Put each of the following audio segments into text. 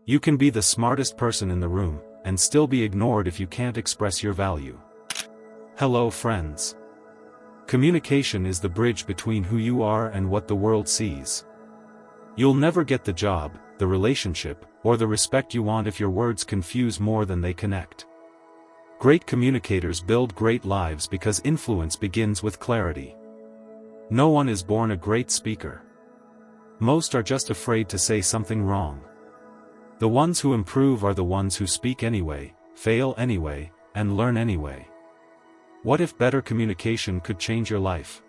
You can be the smartest person in the room, and still be ignored if you can't express your value. Hello friends. Communication is the bridge between who you are and what the world sees. You'll never get the job, the relationship, or the respect you want if your words confuse more than they connect. Great communicators build great lives because influence begins with clarity. No one is born a great speaker. Most are just afraid to say something wrong. The ones who improve are the ones who speak anyway, fail anyway, and learn anyway. What if better communication could change your life?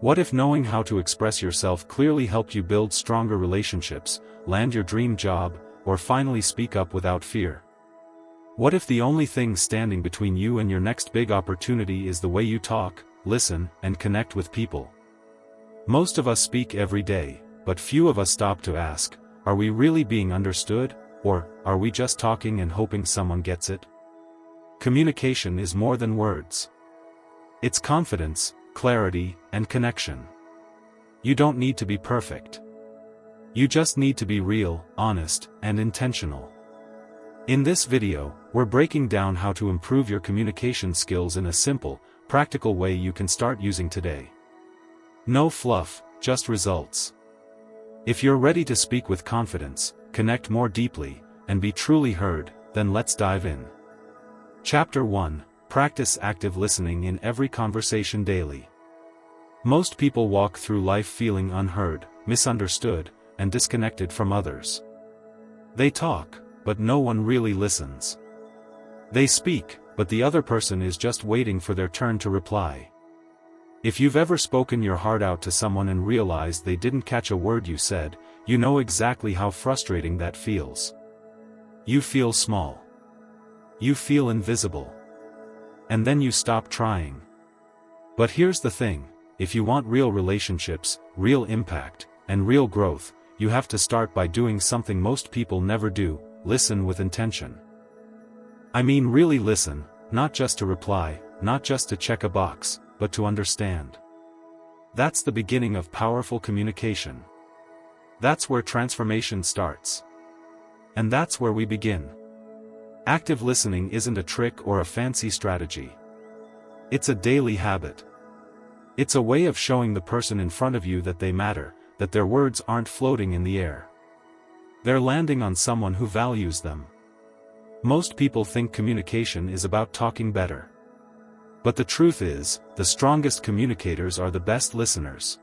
What if knowing how to express yourself clearly helped you build stronger relationships, land your dream job, or finally speak up without fear? What if the only thing standing between you and your next big opportunity is the way you talk, listen, and connect with people? Most of us speak every day, but few of us stop to ask, are we really being understood, or are we just talking and hoping someone gets it? Communication is more than words. It's confidence, clarity, and connection. You don't need to be perfect. You just need to be real, honest, and intentional. In this video, we're breaking down how to improve your communication skills in a simple, practical way you can start using today. No fluff, just results. If you're ready to speak with confidence, connect more deeply, and be truly heard, then let's dive in. Chapter 1: Practice active listening in every conversation daily. Most people walk through life feeling unheard, misunderstood, and disconnected from others. They talk, but no one really listens. They speak, but the other person is just waiting for their turn to reply. If you've ever spoken your heart out to someone and realized they didn't catch a word you said, you know exactly how frustrating that feels. You feel small. You feel invisible. And then you stop trying. But here's the thing, if you want real relationships, real impact, and real growth, you have to start by doing something most people never do: listen with intention. I mean really listen, not just to reply, not just to check a box, but to understand. That's the beginning of powerful communication. That's where transformation starts. And that's where we begin. Active listening isn't a trick or a fancy strategy. It's a daily habit. It's a way of showing the person in front of you that they matter, that their words aren't floating in the air. They're landing on someone who values them. Most people think communication is about talking better. But the truth is, the strongest communicators are the best listeners.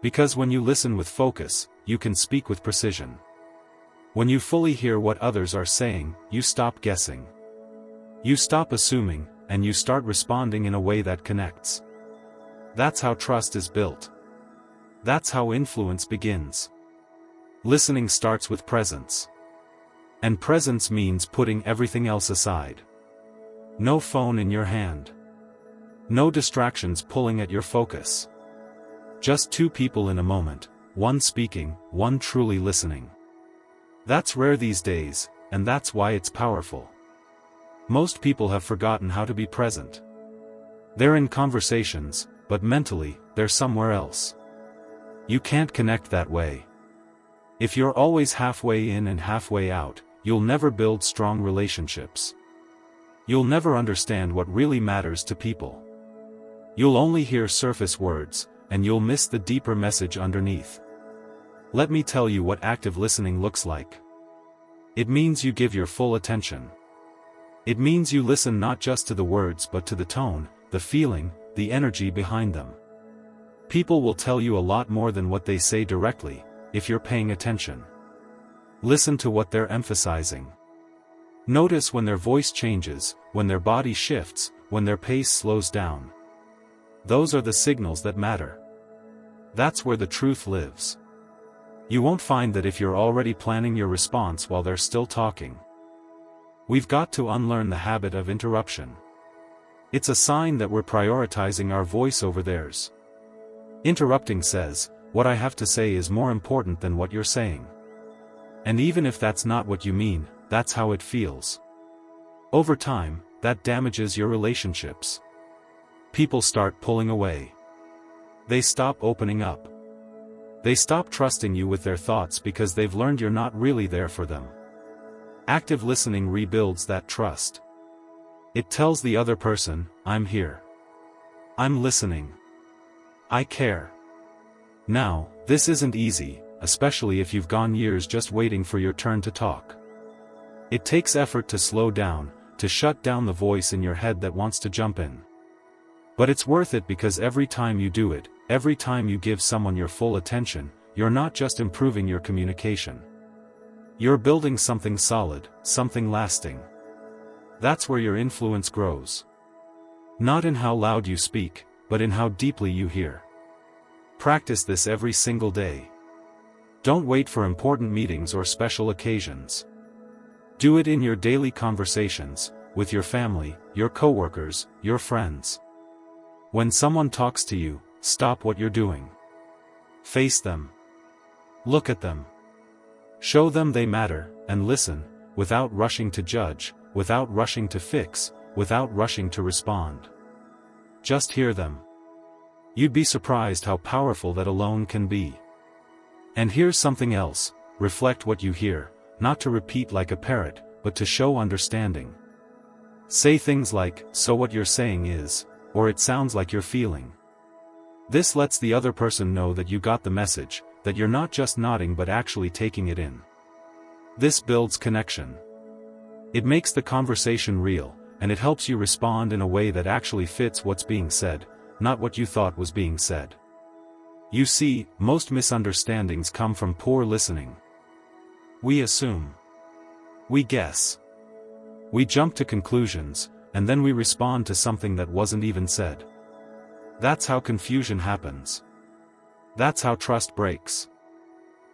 Because when you listen with focus, you can speak with precision. When you fully hear what others are saying, you stop guessing. You stop assuming, and you start responding in a way that connects. That's how trust is built. That's how influence begins. Listening starts with presence. And presence means putting everything else aside. No phone in your hand. No distractions pulling at your focus. Just two people in a moment, one speaking, one truly listening. That's rare these days, and that's why it's powerful. Most people have forgotten how to be present. They're in conversations, but mentally, they're somewhere else. You can't connect that way. If you're always halfway in and halfway out, you'll never build strong relationships. You'll never understand what really matters to people. You'll only hear surface words, and you'll miss the deeper message underneath. Let me tell you what active listening looks like. It means you give your full attention. It means you listen not just to the words but to the tone, the feeling, the energy behind them. People will tell you a lot more than what they say directly, if you're paying attention. Listen to what they're emphasizing. Notice when their voice changes, when their body shifts, when their pace slows down. Those are the signals that matter. That's where the truth lives. You won't find that if you're already planning your response while they're still talking. We've got to unlearn the habit of interruption. It's a sign that we're prioritizing our voice over theirs. Interrupting says, what I have to say is more important than what you're saying. And even if that's not what you mean, that's how it feels. Over time, that damages your relationships. People start pulling away. They stop opening up. They stop trusting you with their thoughts because they've learned you're not really there for them. Active listening rebuilds that trust. It tells the other person, I'm here. I'm listening. I care. Now, this isn't easy, especially if you've gone years just waiting for your turn to talk. It takes effort to slow down, to shut down the voice in your head that wants to jump in. But it's worth it because every time you do it, every time you give someone your full attention, you're not just improving your communication. You're building something solid, something lasting. That's where your influence grows. Not in how loud you speak, but in how deeply you hear. Practice this every single day. Don't wait for important meetings or special occasions. Do it in your daily conversations, with your family, your coworkers, your friends. When someone talks to you, stop what you're doing. Face them. Look at them. Show them they matter, and listen, without rushing to judge, without rushing to fix, without rushing to respond. Just hear them. You'd be surprised how powerful that alone can be. And here's something else, reflect what you hear, not to repeat like a parrot, but to show understanding. Say things like, so what you're saying is, or it sounds like you're feeling. This lets the other person know that you got the message, that you're not just nodding but actually taking it in. This builds connection. It makes the conversation real, and it helps you respond in a way that actually fits what's being said, not what you thought was being said. You see, most misunderstandings come from poor listening. We assume. We guess. We jump to conclusions, and then we respond to something that wasn't even said. That's how confusion happens. That's how trust breaks.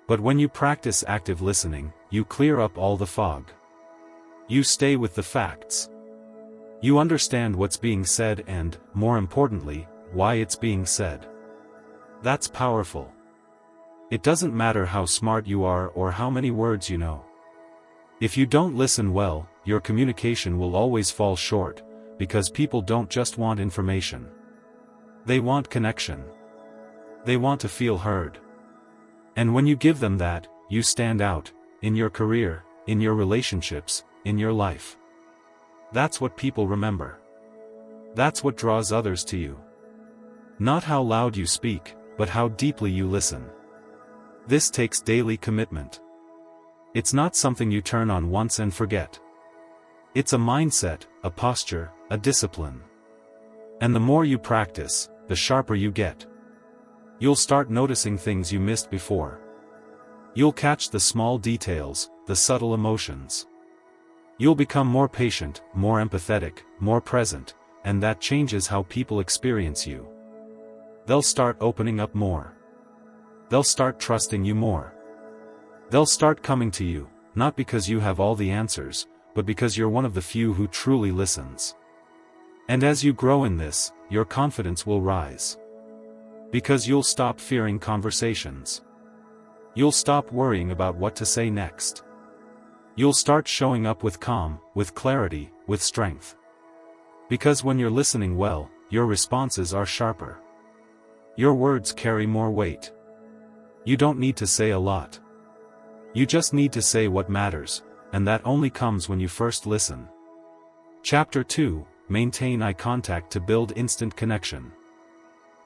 But when you practice active listening, you clear up all the fog. You stay with the facts. You understand what's being said and, more importantly, why it's being said. That's powerful. It doesn't matter how smart you are or how many words you know. If you don't listen well, your communication will always fall short, because people don't just want information. They want connection. They want to feel heard. And when you give them that, you stand out, in your career, in your relationships, in your life. That's what people remember. That's what draws others to you. Not how loud you speak, but how deeply you listen. This takes daily commitment. It's not something you turn on once and forget. It's a mindset, a posture, a discipline. And the more you practice, the sharper you get. You'll start noticing things you missed before. You'll catch the small details, the subtle emotions. You'll become more patient, more empathetic, more present, and that changes how people experience you. They'll start opening up more. They'll start trusting you more. They'll start coming to you, not because you have all the answers, but because you're one of the few who truly listens. And as you grow in this, your confidence will rise. Because you'll stop fearing conversations. You'll stop worrying about what to say next. You'll start showing up with calm, with clarity, with strength. Because when you're listening well, your responses are sharper. Your words carry more weight. You don't need to say a lot. You just need to say what matters, and that only comes when you first listen. Chapter 2, Maintain eye contact to build instant connection.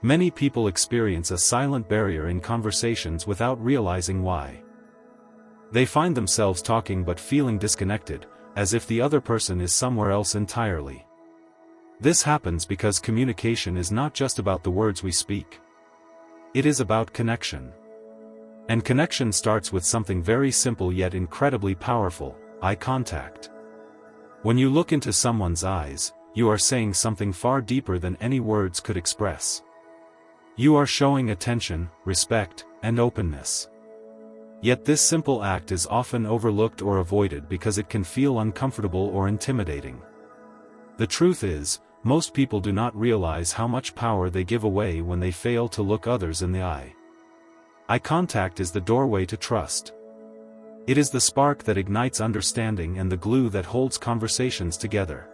Many people experience a silent barrier in conversations without realizing why. They find themselves talking but feeling disconnected, as if the other person is somewhere else entirely. This happens because communication is not just about the words we speak. It is about connection. And connection starts with something very simple yet incredibly powerful: eye contact. When you look into someone's eyes, you are saying something far deeper than any words could express. You are showing attention, respect, and openness. Yet this simple act is often overlooked or avoided because it can feel uncomfortable or intimidating. The truth is, most people do not realize how much power they give away when they fail to look others in the eye. Eye contact is the doorway to trust. It is the spark that ignites understanding and the glue that holds conversations together.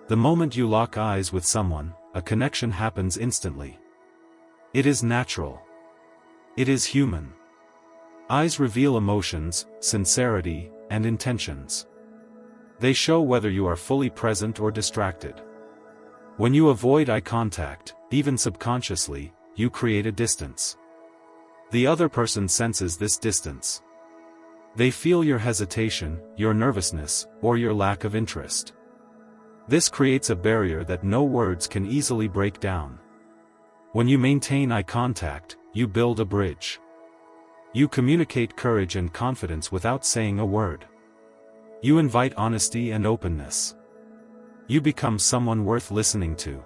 The moment you lock eyes with someone, a connection happens instantly. It is natural. It is human. Eyes reveal emotions, sincerity, and intentions. They show whether you are fully present or distracted. When you avoid eye contact, even subconsciously, you create a distance. The other person senses this distance. They feel your hesitation, your nervousness, or your lack of interest. This creates a barrier that no words can easily break down. When you maintain eye contact, you build a bridge. You communicate courage and confidence without saying a word. You invite honesty and openness. You become someone worth listening to.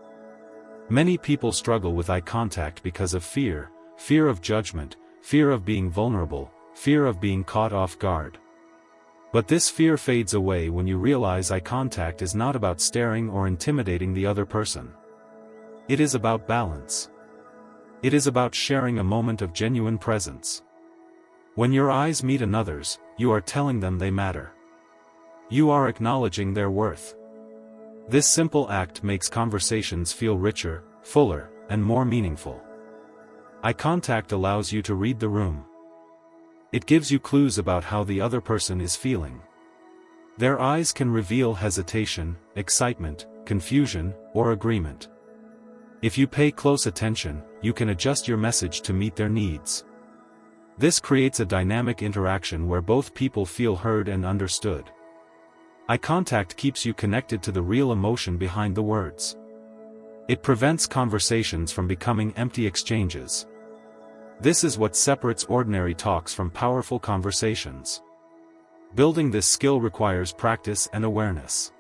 Many people struggle with eye contact because of fear of judgment, fear of being vulnerable, fear of being caught off guard. But this fear fades away when you realize eye contact is not about staring or intimidating the other person. It is about balance. It is about sharing a moment of genuine presence. When your eyes meet another's, you are telling them they matter. You are acknowledging their worth. This simple act makes conversations feel richer, fuller, and more meaningful. Eye contact allows you to read the room. It gives you clues about how the other person is feeling. Their eyes can reveal hesitation, excitement, confusion, or agreement. If you pay close attention, you can adjust your message to meet their needs. This creates a dynamic interaction where both people feel heard and understood. Eye contact keeps you connected to the real emotion behind the words. It prevents conversations from becoming empty exchanges. This is what separates ordinary talks from powerful conversations. Building this skill requires practice and awareness.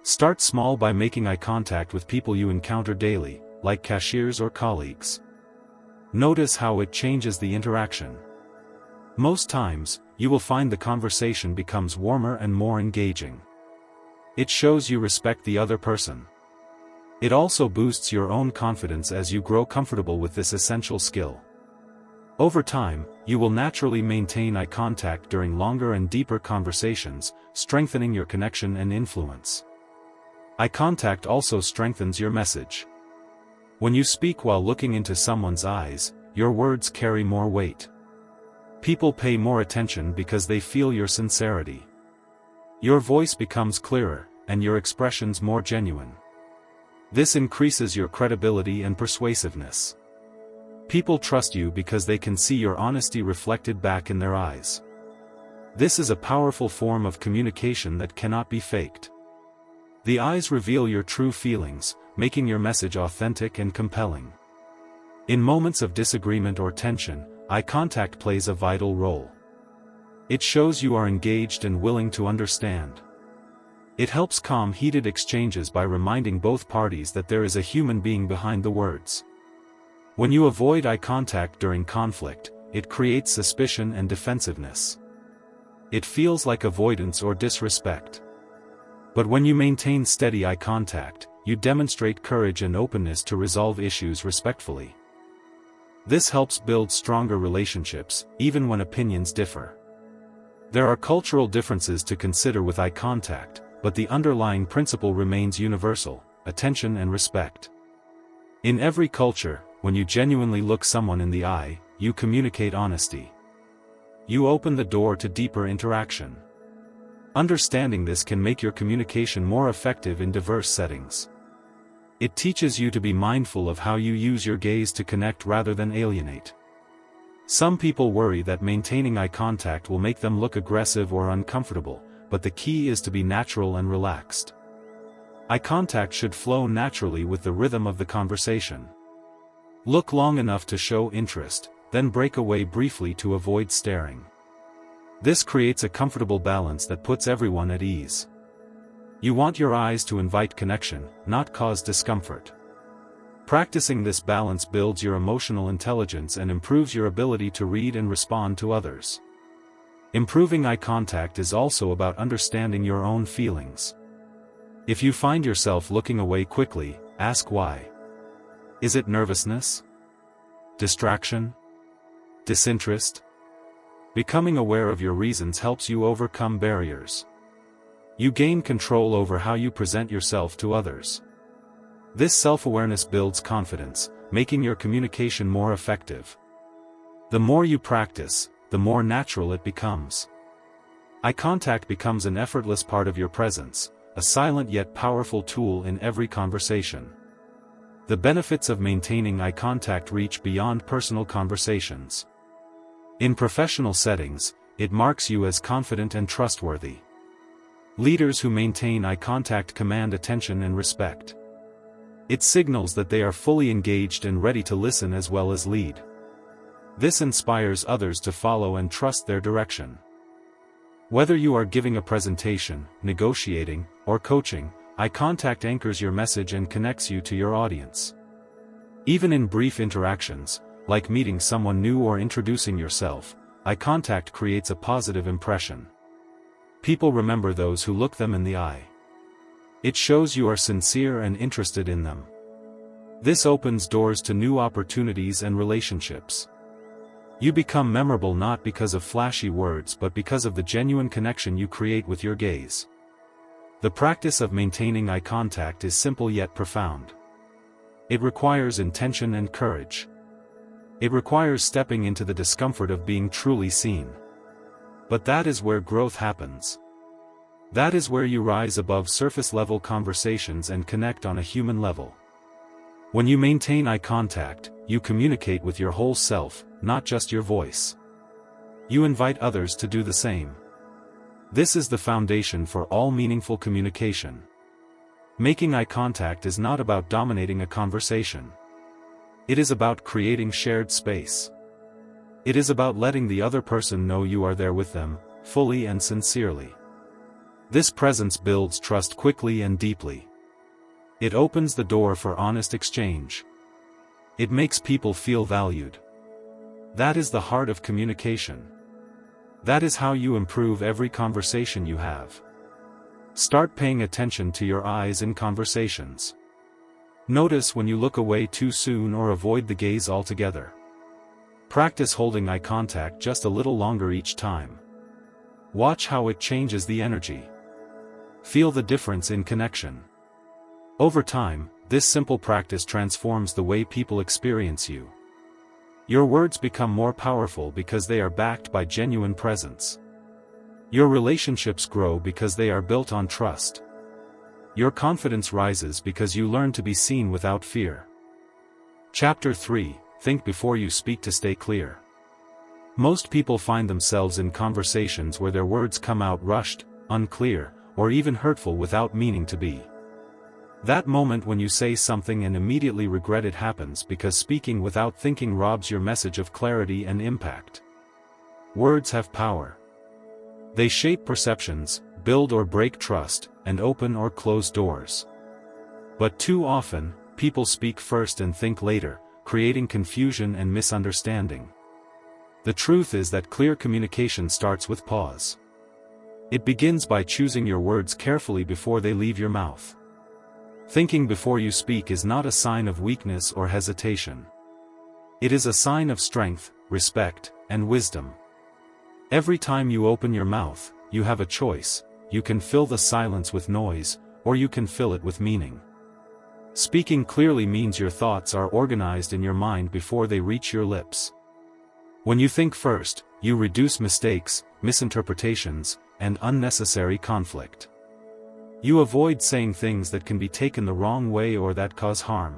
Start small by making eye contact with people you encounter daily, like cashiers or colleagues. Notice how it changes the interaction. Most times, you will find the conversation becomes warmer and more engaging. It shows you respect the other person. It also boosts your own confidence as you grow comfortable with this essential skill. Over time, you will naturally maintain eye contact during longer and deeper conversations, strengthening your connection and influence. Eye contact also strengthens your message. When you speak while looking into someone's eyes, your words carry more weight. People pay more attention because they feel your sincerity. Your voice becomes clearer, and your expressions more genuine. This increases your credibility and persuasiveness. People trust you because they can see your honesty reflected back in their eyes. This is a powerful form of communication that cannot be faked. The eyes reveal your true feelings, making your message authentic and compelling. In moments of disagreement or tension, eye contact plays a vital role. It shows you are engaged and willing to understand. It helps calm heated exchanges by reminding both parties that there is a human being behind the words. When you avoid eye contact during conflict, it creates suspicion and defensiveness. It feels like avoidance or disrespect. But when you maintain steady eye contact, you demonstrate courage and openness to resolve issues respectfully. This helps build stronger relationships, even when opinions differ. There are cultural differences to consider with eye contact, but the underlying principle remains universal: attention and respect. In every culture, when you genuinely look someone in the eye, you communicate honesty. You open the door to deeper interaction. Understanding this can make your communication more effective in diverse settings. It teaches you to be mindful of how you use your gaze to connect rather than alienate. Some people worry that maintaining eye contact will make them look aggressive or uncomfortable, but the key is to be natural and relaxed. Eye contact should flow naturally with the rhythm of the conversation. Look long enough to show interest, then break away briefly to avoid staring. This creates a comfortable balance that puts everyone at ease. You want your eyes to invite connection, not cause discomfort. Practicing this balance builds your emotional intelligence and improves your ability to read and respond to others. Improving eye contact is also about understanding your own feelings. If you find yourself looking away quickly, ask why. Is it nervousness? Distraction? Disinterest? Becoming aware of your reasons helps you overcome barriers. You gain control over how you present yourself to others. This self-awareness builds confidence, making your communication more effective. The more you practice, the more natural it becomes. Eye contact becomes an effortless part of your presence, a silent yet powerful tool in every conversation. The benefits of maintaining eye contact reach beyond personal conversations. In professional settings, it marks you as confident and trustworthy. Leaders who maintain eye contact command attention and respect. It signals that they are fully engaged and ready to listen as well as lead. This inspires others to follow and trust their direction. Whether you are giving a presentation, negotiating, or coaching, eye contact anchors your message and connects you to your audience. Even in brief interactions, like meeting someone new or introducing yourself, eye contact creates a positive impression. People remember those who look them in the eye. It shows you are sincere and interested in them. This opens doors to new opportunities and relationships. You become memorable not because of flashy words but because of the genuine connection you create with your gaze. The practice of maintaining eye contact is simple yet profound. It requires intention and courage. It requires stepping into the discomfort of being truly seen. But that is where growth happens. That is where you rise above surface-level conversations and connect on a human level. When you maintain eye contact, you communicate with your whole self, not just your voice. You invite others to do the same. This is the foundation for all meaningful communication. Making eye contact is not about dominating a conversation. It is about creating shared space. It is about letting the other person know you are there with them, fully and sincerely. This presence builds trust quickly and deeply. It opens the door for honest exchange. It makes people feel valued. That is the heart of communication. That is how you improve every conversation you have. Start paying attention to your eyes in conversations. Notice when you look away too soon or avoid the gaze altogether. Practice holding eye contact just a little longer each time. Watch how it changes the energy. Feel the difference in connection. Over time, this simple practice transforms the way people experience you. Your words become more powerful because they are backed by genuine presence. Your relationships grow because they are built on trust. Your confidence rises because you learn to be seen without fear. Chapter 3: Think before you speak to stay clear. Most people find themselves in conversations where their words come out rushed, unclear, or even hurtful without meaning to be. That moment when you say something and immediately regret it happens because speaking without thinking robs your message of clarity and impact. Words have power. They shape perceptions, build or break trust, and open or close doors. But too often, people speak first and think later, creating confusion and misunderstanding. The truth is that clear communication starts with pause. It begins by choosing your words carefully before they leave your mouth. Thinking before you speak is not a sign of weakness or hesitation. It is a sign of strength, respect, and wisdom. Every time you open your mouth, you have a choice. You can fill the silence with noise, or you can fill it with meaning. Speaking clearly means your thoughts are organized in your mind before they reach your lips. When you think first, you reduce mistakes, misinterpretations, and unnecessary conflict. You avoid saying things that can be taken the wrong way or that cause harm.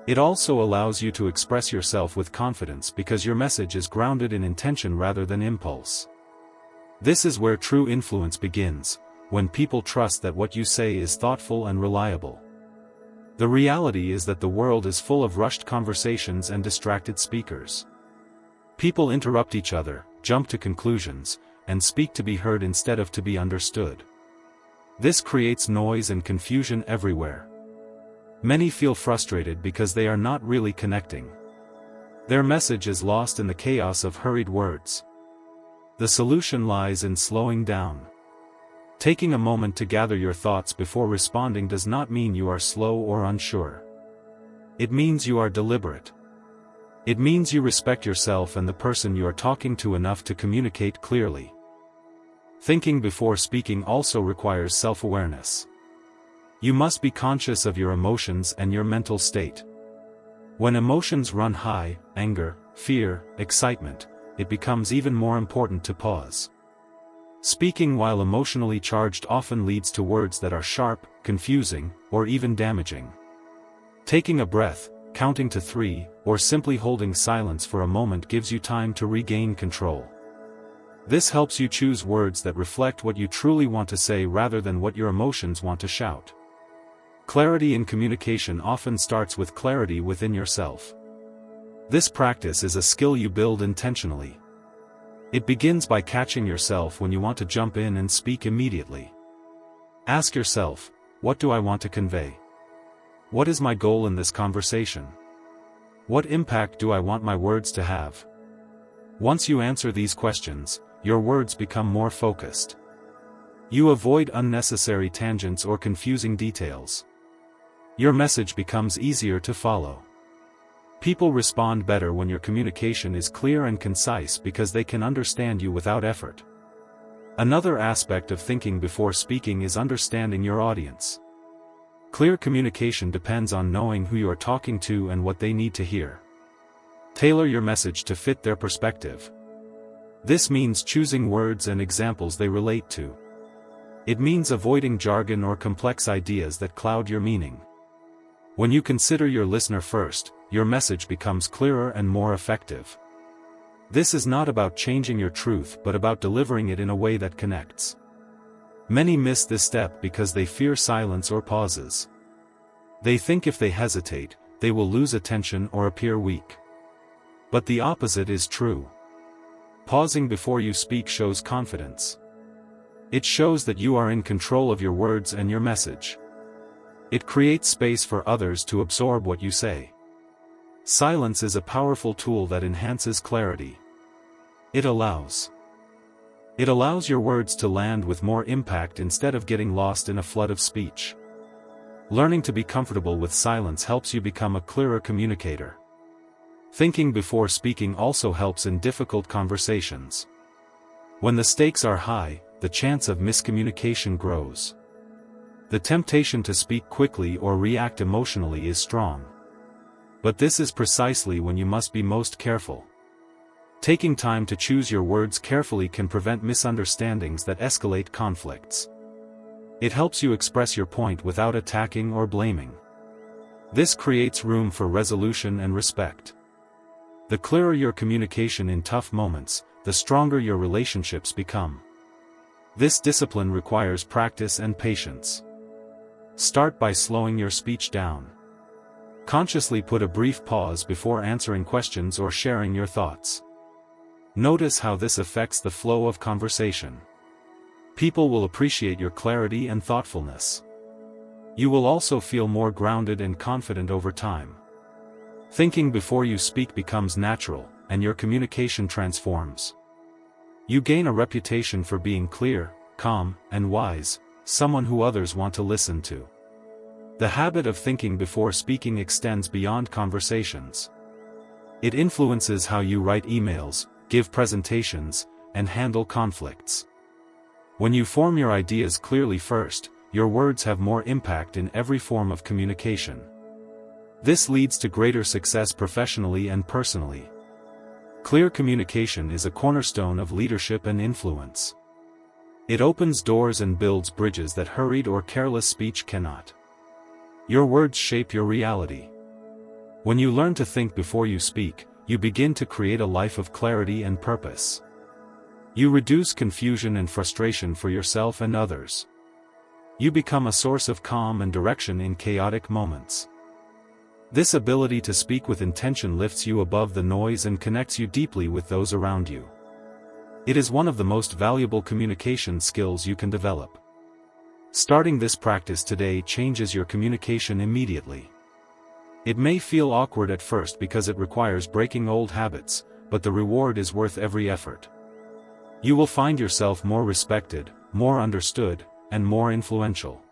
It also allows you to express yourself with confidence because your message is grounded in intention rather than impulse. This is where true influence begins, when people trust that what you say is thoughtful and reliable. The reality is that the world is full of rushed conversations and distracted speakers. People interrupt each other, jump to conclusions, and speak to be heard instead of to be understood. This creates noise and confusion everywhere. Many feel frustrated because they are not really connecting. Their message is lost in the chaos of hurried words. The solution lies in slowing down. Taking a moment to gather your thoughts before responding does not mean you are slow or unsure. It means you are deliberate. It means you respect yourself and the person you are talking to enough to communicate clearly. Thinking before speaking also requires self-awareness. You must be conscious of your emotions and your mental state. When emotions run high, anger, fear, excitement, it becomes even more important to pause. Speaking while emotionally charged often leads to words that are sharp, confusing, or even damaging. Taking a breath, counting to 3, or simply holding silence for a moment gives you time to regain control. This helps you choose words that reflect what you truly want to say rather than what your emotions want to shout. Clarity in communication often starts with clarity within yourself. This practice is a skill you build intentionally. It begins by catching yourself when you want to jump in and speak immediately. Ask yourself, what do I want to convey? What is my goal in this conversation? What impact do I want my words to have? Once you answer these questions, your words become more focused. You avoid unnecessary tangents or confusing details. Your message becomes easier to follow. People respond better when your communication is clear and concise because they can understand you without effort. Another aspect of thinking before speaking is understanding your audience. Clear communication depends on knowing who you are talking to and what they need to hear. Tailor your message to fit their perspective. This means choosing words and examples they relate to. It means avoiding jargon or complex ideas that cloud your meaning. When you consider your listener first, your message becomes clearer and more effective. This is not about changing your truth but about delivering it in a way that connects. Many miss this step because they fear silence or pauses. They think if they hesitate, they will lose attention or appear weak. But the opposite is true. Pausing before you speak shows confidence. It shows that you are in control of your words and your message. It creates space for others to absorb what you say. Silence is a powerful tool that enhances clarity. It allows your words to land with more impact instead of getting lost in a flood of speech. Learning to be comfortable with silence helps you become a clearer communicator. Thinking before speaking also helps in difficult conversations. When the stakes are high, the chance of miscommunication grows. The temptation to speak quickly or react emotionally is strong. But this is precisely when you must be most careful. Taking time to choose your words carefully can prevent misunderstandings that escalate conflicts. It helps you express your point without attacking or blaming. This creates room for resolution and respect. The clearer your communication in tough moments, the stronger your relationships become. This discipline requires practice and patience. Start by slowing your speech down. Consciously put a brief pause before answering questions or sharing your thoughts. Notice how this affects the flow of conversation. People will appreciate your clarity and thoughtfulness. You will also feel more grounded and confident over time. Thinking before you speak becomes natural, and your communication transforms. You gain a reputation for being clear, calm, and wise, someone who others want to listen to. The habit of thinking before speaking extends beyond conversations. It influences how you write emails, give presentations, and handle conflicts. When you form your ideas clearly first, your words have more impact in every form of communication. This leads to greater success professionally and personally. Clear communication is a cornerstone of leadership and influence. It opens doors and builds bridges that hurried or careless speech cannot. Your words shape your reality. When you learn to think before you speak, you begin to create a life of clarity and purpose. You reduce confusion and frustration for yourself and others. You become a source of calm and direction in chaotic moments. This ability to speak with intention lifts you above the noise and connects you deeply with those around you. It is one of the most valuable communication skills you can develop. Starting this practice today changes your communication immediately. It may feel awkward at first because it requires breaking old habits, but the reward is worth every effort. You will find yourself more respected, more understood, and more influential.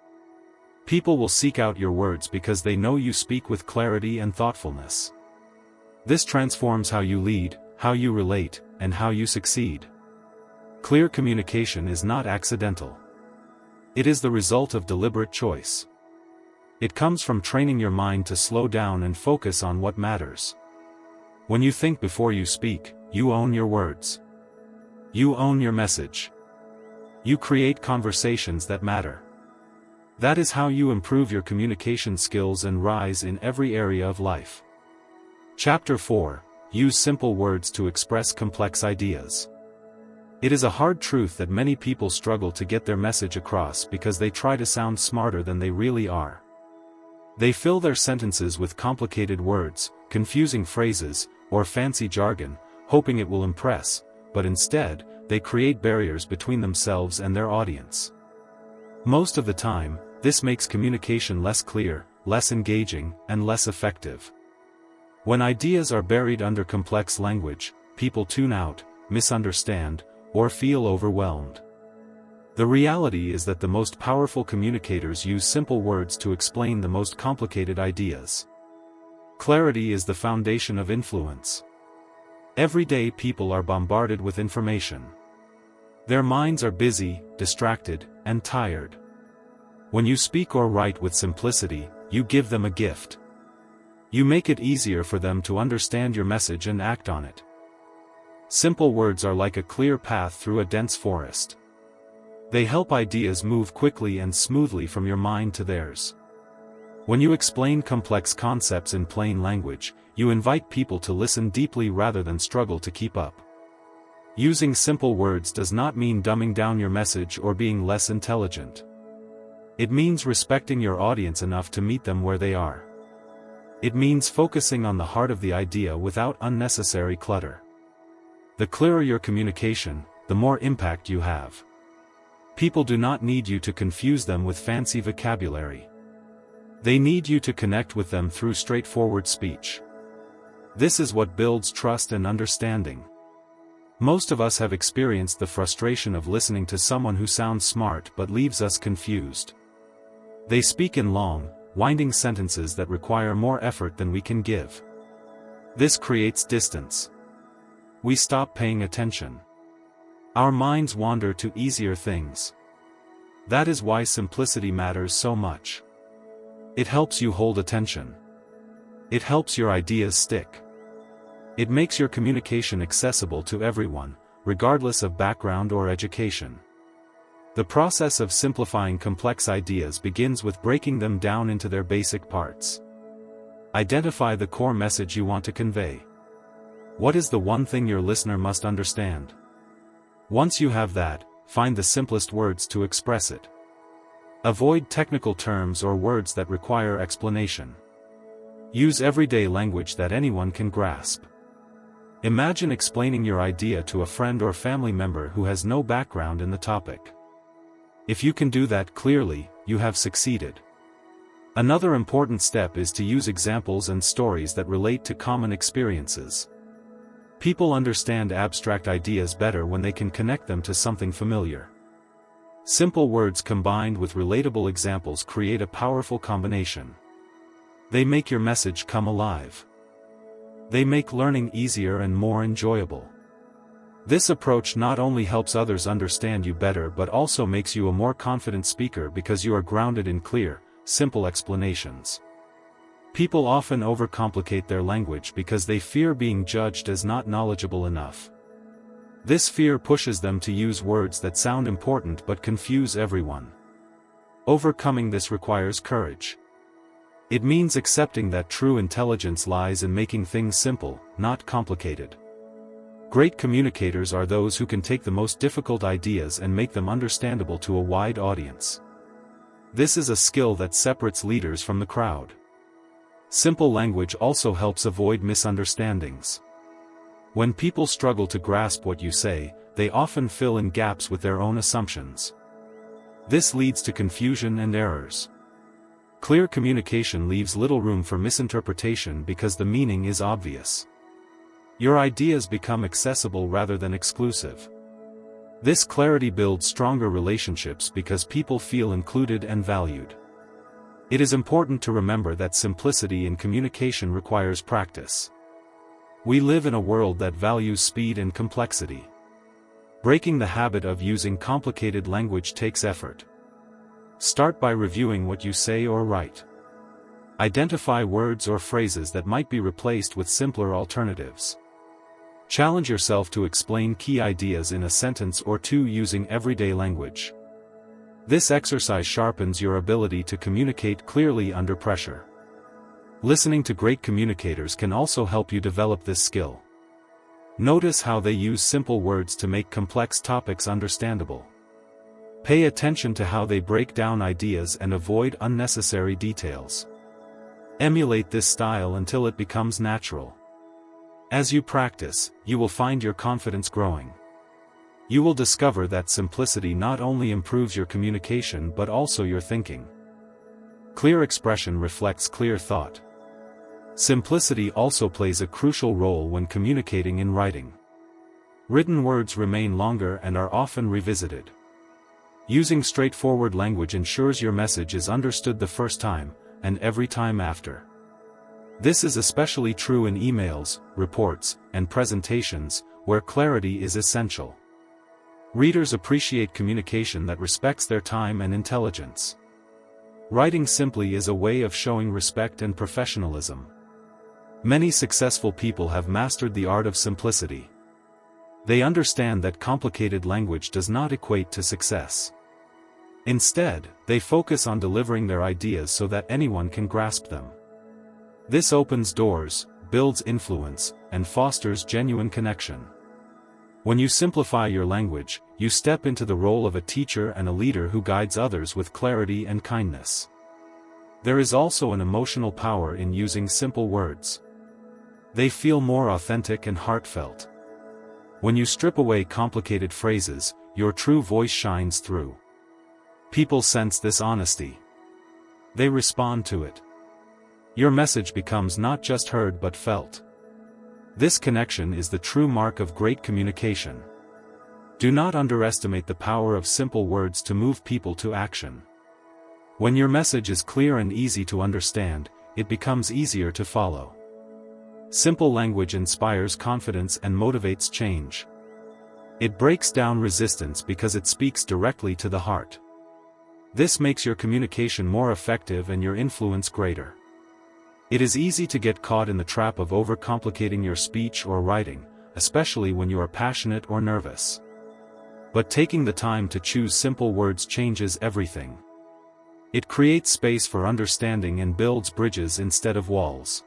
People will seek out your words because they know you speak with clarity and thoughtfulness. This transforms how you lead, how you relate, and how you succeed. Clear communication is not accidental. It is the result of deliberate choice. It comes from training your mind to slow down and focus on what matters. When you think before you speak, you own your words. You own your message. You create conversations that matter. That is how you improve your communication skills and rise in every area of life. Chapter 4: Use simple words to express complex ideas. It is a hard truth that many people struggle to get their message across because they try to sound smarter than they really are. They fill their sentences with complicated words, confusing phrases, or fancy jargon, hoping it will impress, but instead, they create barriers between themselves and their audience. Most of the time, this makes communication less clear, less engaging, and less effective. When ideas are buried under complex language, people tune out, misunderstand, or feel overwhelmed. The reality is that the most powerful communicators use simple words to explain the most complicated ideas. Clarity is the foundation of influence. Every day people are bombarded with information. Their minds are busy, distracted, and tired. When you speak or write with simplicity, you give them a gift. You make it easier for them to understand your message and act on it. Simple words are like a clear path through a dense forest. They help ideas move quickly and smoothly from your mind to theirs. When you explain complex concepts in plain language, you invite people to listen deeply rather than struggle to keep up. Using simple words does not mean dumbing down your message or being less intelligent. It means respecting your audience enough to meet them where they are. It means focusing on the heart of the idea without unnecessary clutter. The clearer your communication, the more impact you have. People do not need you to confuse them with fancy vocabulary. They need you to connect with them through straightforward speech. This is what builds trust and understanding. Most of us have experienced the frustration of listening to someone who sounds smart but leaves us confused. They speak in long, winding sentences that require more effort than we can give. This creates distance. We stop paying attention. Our minds wander to easier things. That is why simplicity matters so much. It helps you hold attention. It helps your ideas stick. It makes your communication accessible to everyone, regardless of background or education. The process of simplifying complex ideas begins with breaking them down into their basic parts. Identify the core message you want to convey. What is the one thing your listener must understand? Once you have that, find the simplest words to express it. Avoid technical terms or words that require explanation. Use everyday language that anyone can grasp. Imagine explaining your idea to a friend or family member who has no background in the topic. If you can do that clearly, you have succeeded. Another important step is to use examples and stories that relate to common experiences. People understand abstract ideas better when they can connect them to something familiar. Simple words combined with relatable examples create a powerful combination. They make your message come alive. They make learning easier and more enjoyable. This approach not only helps others understand you better but also makes you a more confident speaker because you are grounded in clear, simple explanations. People often overcomplicate their language because they fear being judged as not knowledgeable enough. This fear pushes them to use words that sound important but confuse everyone. Overcoming this requires courage. It means accepting that true intelligence lies in making things simple, not complicated. Great communicators are those who can take the most difficult ideas and make them understandable to a wide audience. This is a skill that separates leaders from the crowd. Simple language also helps avoid misunderstandings. When people struggle to grasp what you say, they often fill in gaps with their own assumptions. This leads to confusion and errors. Clear communication leaves little room for misinterpretation because the meaning is obvious. Your ideas become accessible rather than exclusive. This clarity builds stronger relationships because people feel included and valued. It is important to remember that simplicity in communication requires practice. We live in a world that values speed and complexity. Breaking the habit of using complicated language takes effort. Start by reviewing what you say or write. Identify words or phrases that might be replaced with simpler alternatives. Challenge yourself to explain key ideas in a sentence or two using everyday language. This exercise sharpens your ability to communicate clearly under pressure. Listening to great communicators can also help you develop this skill. Notice how they use simple words to make complex topics understandable. Pay attention to how they break down ideas and avoid unnecessary details. Emulate this style until it becomes natural. As you practice, you will find your confidence growing. You will discover that simplicity not only improves your communication but also your thinking. Clear expression reflects clear thought. Simplicity also plays a crucial role when communicating in writing. Written words remain longer and are often revisited. Using straightforward language ensures your message is understood the first time, and every time after. This is especially true in emails, reports, and presentations, where clarity is essential. Readers appreciate communication that respects their time and intelligence. Writing simply is a way of showing respect and professionalism. Many successful people have mastered the art of simplicity. They understand that complicated language does not equate to success. Instead, they focus on delivering their ideas so that anyone can grasp them. This opens doors, builds influence, and fosters genuine connection. When you simplify your language, you step into the role of a teacher and a leader who guides others with clarity and kindness. There is also an emotional power in using simple words. They feel more authentic and heartfelt. When you strip away complicated phrases, your true voice shines through. People sense this honesty. They respond to it. Your message becomes not just heard but felt. This connection is the true mark of great communication. Do not underestimate the power of simple words to move people to action. When your message is clear and easy to understand, it becomes easier to follow. Simple language inspires confidence and motivates change. It breaks down resistance because it speaks directly to the heart. This makes your communication more effective and your influence greater. It is easy to get caught in the trap of overcomplicating your speech or writing, especially when you are passionate or nervous. But taking the time to choose simple words changes everything. It creates space for understanding and builds bridges instead of walls.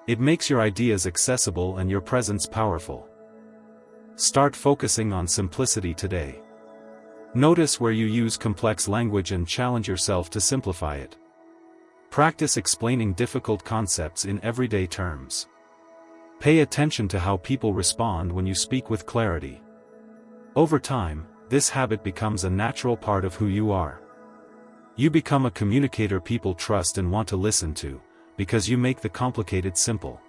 It makes your ideas accessible and your presence powerful. Start focusing on simplicity today. Notice where you use complex language and challenge yourself to simplify it. Practice explaining difficult concepts in everyday terms. Pay attention to how people respond when you speak with clarity. Over time, this habit becomes a natural part of who you are. You become a communicator people trust and want to listen to, because you make the complicated simple.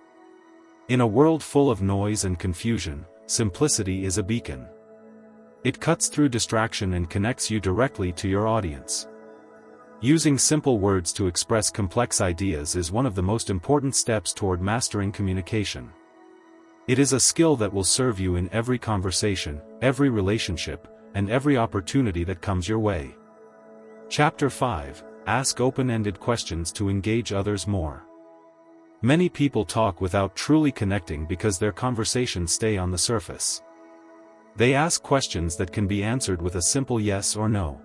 In a world full of noise and confusion, simplicity is a beacon. It cuts through distraction and connects you directly to your audience. Using simple words to express complex ideas is one of the most important steps toward mastering communication. It is a skill that will serve you in every conversation, every relationship, and every opportunity that comes your way. Chapter 5: Ask open-ended questions to engage others more. Many people talk without truly connecting because their conversations stay on the surface. They ask questions that can be answered with a simple yes or no.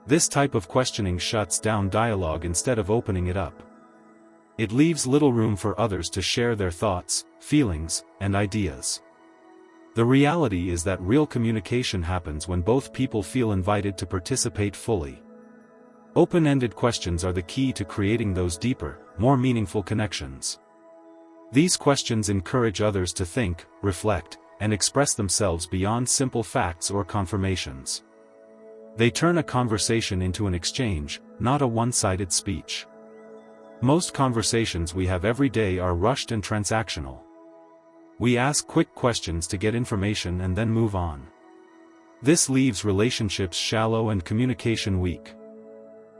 This type of questioning shuts down dialogue instead of opening it up. It leaves little room for others to share their thoughts, feelings, and ideas. The reality is that real communication happens when both people feel invited to participate fully. Open-ended questions are the key to creating those deeper, more meaningful connections. These questions encourage others to think, reflect, and express themselves beyond simple facts or confirmations. They turn a conversation into an exchange, not a one-sided speech. Most conversations we have every day are rushed and transactional. We ask quick questions to get information and then move on. This leaves relationships shallow and communication weak.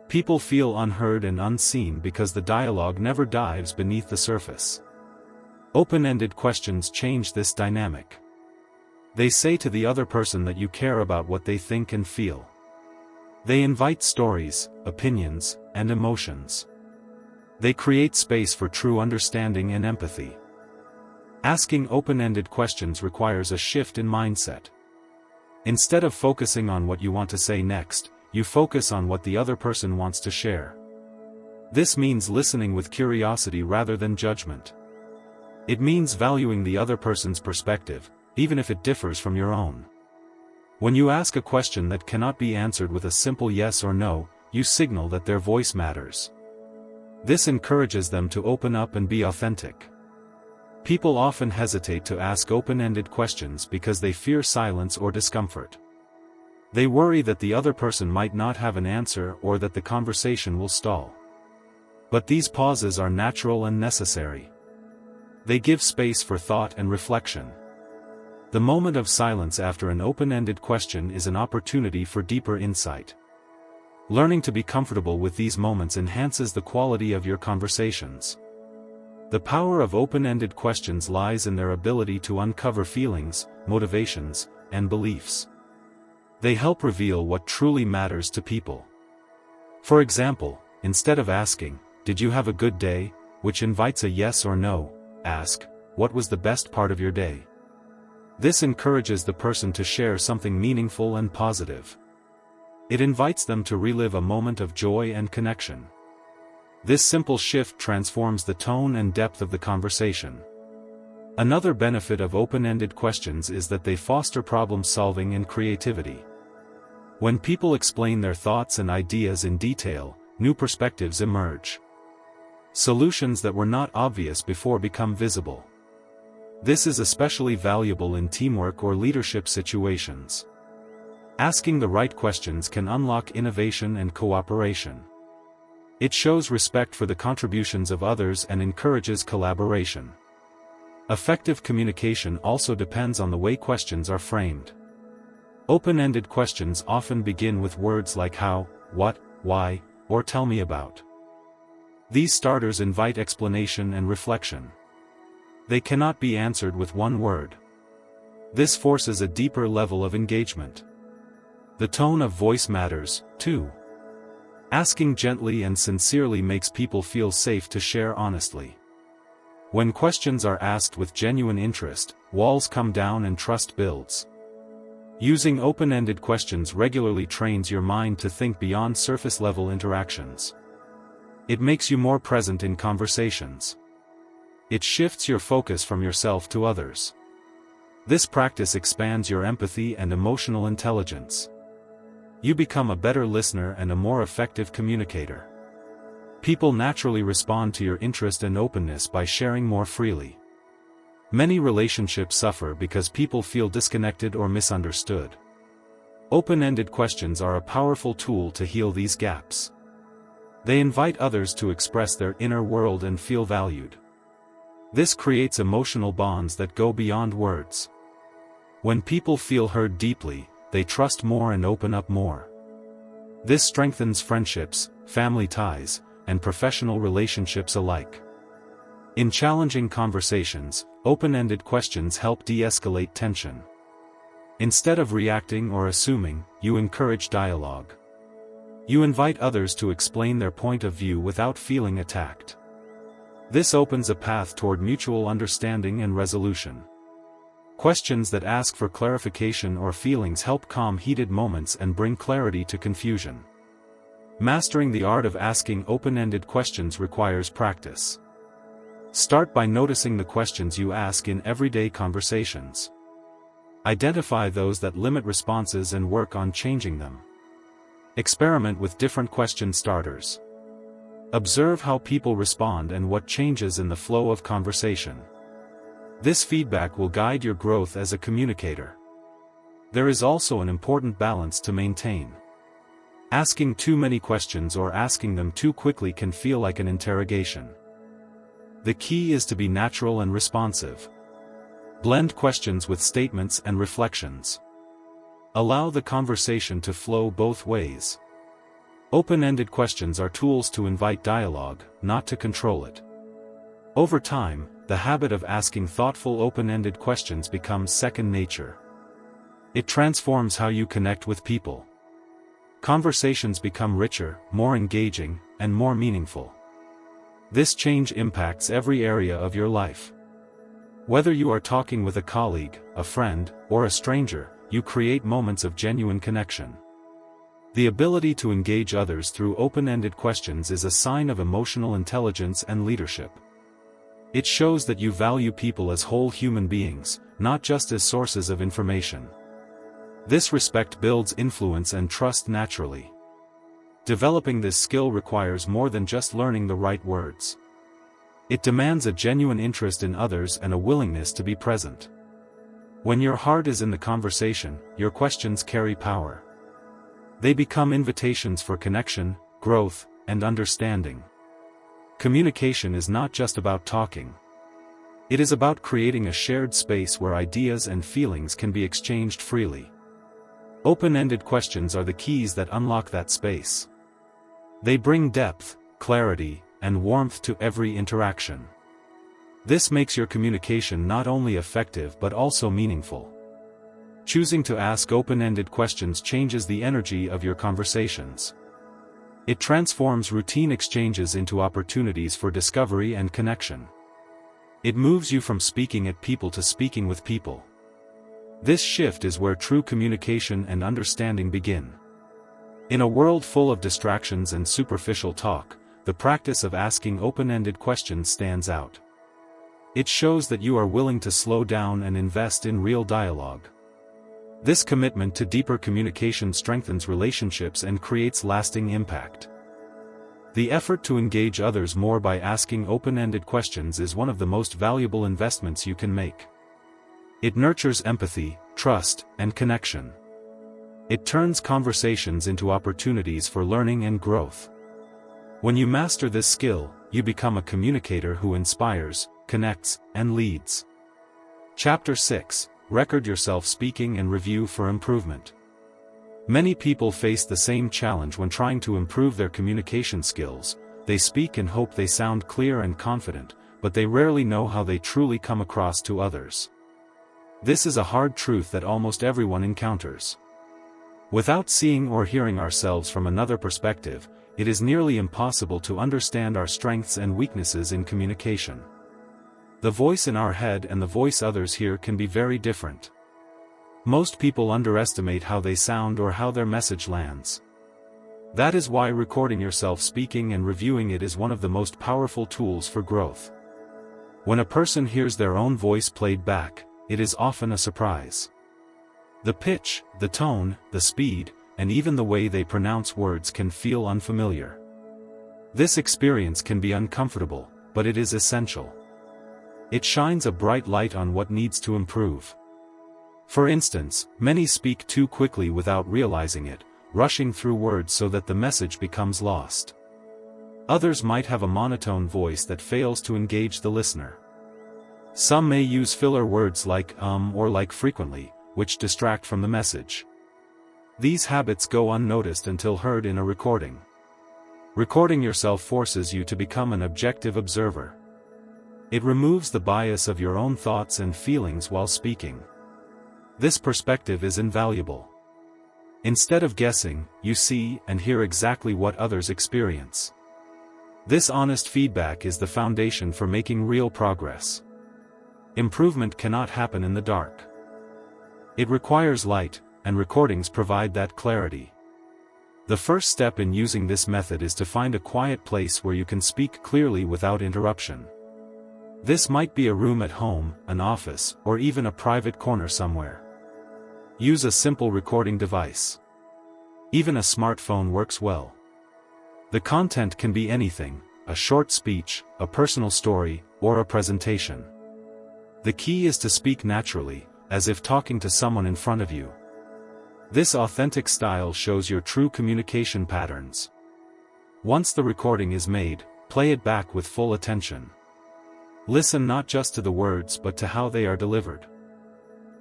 People feel unheard and unseen because the dialogue never dives beneath the surface. Open-ended questions change this dynamic. They say to the other person that you care about what they think and feel. They invite stories, opinions, and emotions. They create space for true understanding and empathy. Asking open-ended questions requires a shift in mindset. Instead of focusing on what you want to say next, you focus on what the other person wants to share. This means listening with curiosity rather than judgment. It means valuing the other person's perspective, even if it differs from your own. When you ask a question that cannot be answered with a simple yes or no, you signal that their voice matters. This encourages them to open up and be authentic. People often hesitate to ask open-ended questions because they fear silence or discomfort. They worry that the other person might not have an answer or that the conversation will stall. But these pauses are natural and necessary. They give space for thought and reflection. The moment of silence after an open-ended question is an opportunity for deeper insight. Learning to be comfortable with these moments enhances the quality of your conversations. The power of open-ended questions lies in their ability to uncover feelings, motivations, and beliefs. They help reveal what truly matters to people. For example, instead of asking, "Did you have a good day?" which invites a yes or no, ask, "What was the best part of your day?" This encourages the person to share something meaningful and positive. It invites them to relive a moment of joy and connection. This simple shift transforms the tone and depth of the conversation. Another benefit of open-ended questions is that they foster problem-solving and creativity. When people explain their thoughts and ideas in detail, new perspectives emerge. Solutions that were not obvious before become visible. This is especially valuable in teamwork or leadership situations. Asking the right questions can unlock innovation and cooperation. It shows respect for the contributions of others and encourages collaboration. Effective communication also depends on the way questions are framed. Open-ended questions often begin with words like how, what, why, or tell me about. These starters invite explanation and reflection. They cannot be answered with one word. This forces a deeper level of engagement. The tone of voice matters, too. Asking gently and sincerely makes people feel safe to share honestly. When questions are asked with genuine interest, walls come down and trust builds. Using open-ended questions regularly trains your mind to think beyond surface-level interactions. It makes you more present in conversations. It shifts your focus from yourself to others. This practice expands your empathy and emotional intelligence. You become a better listener and a more effective communicator. People naturally respond to your interest and openness by sharing more freely. Many relationships suffer because people feel disconnected or misunderstood. Open-ended questions are a powerful tool to heal these gaps. They invite others to express their inner world and feel valued. This creates emotional bonds that go beyond words. When people feel heard deeply, they trust more and open up more. This strengthens friendships, family ties, and professional relationships alike. In challenging conversations, open-ended questions help de-escalate tension. Instead of reacting or assuming, you encourage dialogue. You invite others to explain their point of view without feeling attacked. This opens a path toward mutual understanding and resolution. Questions that ask for clarification or feelings help calm heated moments and bring clarity to confusion. Mastering the art of asking open-ended questions requires practice. Start by noticing the questions you ask in everyday conversations. Identify those that limit responses and work on changing them. Experiment with different question starters. Observe how people respond and what changes in the flow of conversation. This feedback will guide your growth as a communicator. There is also an important balance to maintain. Asking too many questions or asking them too quickly can feel like an interrogation. The key is to be natural and responsive. Blend questions with statements and reflections. Allow the conversation to flow both ways. Open-ended questions are tools to invite dialogue, not to control it. Over time, the habit of asking thoughtful open-ended questions becomes second nature. It transforms how you connect with people. Conversations become richer, more engaging, and more meaningful. This change impacts every area of your life. Whether you are talking with a colleague, a friend, or a stranger, you create moments of genuine connection. The ability to engage others through open-ended questions is a sign of emotional intelligence and leadership. It shows that you value people as whole human beings, not just as sources of information. This respect builds influence and trust naturally. Developing this skill requires more than just learning the right words. It demands a genuine interest in others and a willingness to be present. When your heart is in the conversation, your questions carry power. They become invitations for connection, growth, and understanding. Communication is not just about talking. It is about creating a shared space where ideas and feelings can be exchanged freely. Open-ended questions are the keys that unlock that space. They bring depth, clarity, and warmth to every interaction. This makes your communication not only effective but also meaningful. Choosing to ask open-ended questions changes the energy of your conversations. It transforms routine exchanges into opportunities for discovery and connection. It moves you from speaking at people to speaking with people. This shift is where true communication and understanding begin. In a world full of distractions and superficial talk, the practice of asking open-ended questions stands out. It shows that you are willing to slow down and invest in real dialogue. This commitment to deeper communication strengthens relationships and creates lasting impact. The effort to engage others more by asking open-ended questions is one of the most valuable investments you can make. It nurtures empathy, trust, and connection. It turns conversations into opportunities for learning and growth. When you master this skill, you become a communicator who inspires, connects, and leads. Chapter 6: Record yourself speaking and review for improvement. Many people face the same challenge when trying to improve their communication skills. They speak and hope they sound clear and confident, but they rarely know how they truly come across to others. This is a hard truth that almost everyone encounters. Without seeing or hearing ourselves from another perspective, it is nearly impossible to understand our strengths and weaknesses in communication. The voice in our head and the voice others hear can be very different. Most people underestimate how they sound or how their message lands. That is why recording yourself speaking and reviewing it is one of the most powerful tools for growth. When a person hears their own voice played back, it is often a surprise. The pitch, the tone, the speed, and even the way they pronounce words can feel unfamiliar. This experience can be uncomfortable, but it is essential. It shines a bright light on what needs to improve. For instance, many speak too quickly without realizing it, rushing through words so that the message becomes lost. Others might have a monotone voice that fails to engage the listener. Some may use filler words like or like frequently, which distract from the message. These habits go unnoticed until heard in a recording. Recording yourself forces you to become an objective observer. It removes the bias of your own thoughts and feelings while speaking. This perspective is invaluable. Instead of guessing, you see and hear exactly what others experience. This honest feedback is the foundation for making real progress. Improvement cannot happen in the dark. It requires light, and recordings provide that clarity. The first step in using this method is to find a quiet place where you can speak clearly without interruption. This might be a room at home, an office, or even a private corner somewhere. Use a simple recording device. Even a smartphone works well. The content can be anything: a short speech, a personal story, or a presentation. The key is to speak naturally, as if talking to someone in front of you. This authentic style shows your true communication patterns. Once the recording is made, play it back with full attention. Listen not just to the words but to how they are delivered.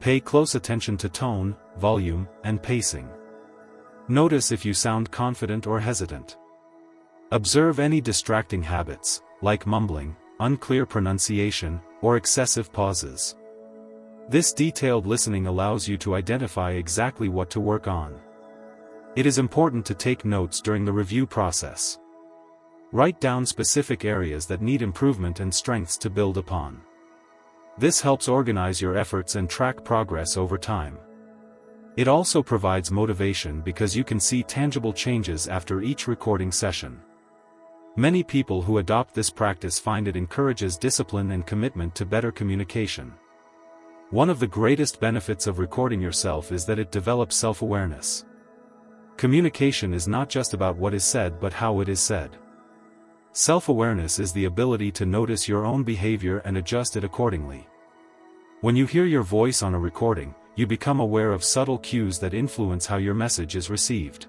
Pay close attention to tone, volume, and pacing. Notice if you sound confident or hesitant. Observe any distracting habits, like mumbling, unclear pronunciation, or excessive pauses. This detailed listening allows you to identify exactly what to work on. It is important to take notes during the review process. Write down specific areas that need improvement and strengths to build upon. This helps organize your efforts and track progress over time. It also provides motivation because you can see tangible changes after each recording session. Many people who adopt this practice find it encourages discipline and commitment to better communication. One of the greatest benefits of recording yourself is that it develops self-awareness. Communication is not just about what is said but how it is said. Self-awareness is the ability to notice your own behavior and adjust it accordingly. When you hear your voice on a recording, you become aware of subtle cues that influence how your message is received.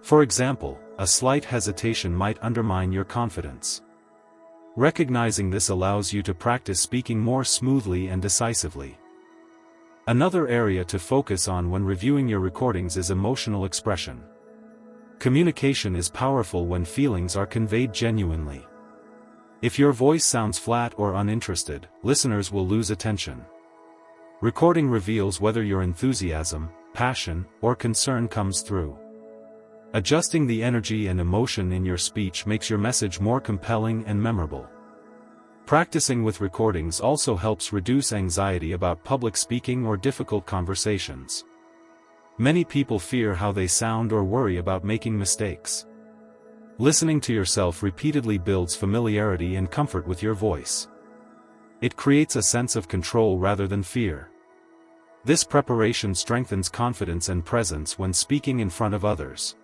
For example, a slight hesitation might undermine your confidence. Recognizing this allows you to practice speaking more smoothly and decisively. Another area to focus on when reviewing your recordings is emotional expression. Communication is powerful when feelings are conveyed genuinely. If your voice sounds flat or uninterested, listeners will lose attention. Recording reveals whether your enthusiasm, passion, or concern comes through. Adjusting the energy and emotion in your speech makes your message more compelling and memorable. Practicing with recordings also helps reduce anxiety about public speaking or difficult conversations. Many people fear how they sound or worry about making mistakes. Listening to yourself repeatedly builds familiarity and comfort with your voice. It creates a sense of control rather than fear. This preparation strengthens confidence and presence when speaking in front of others.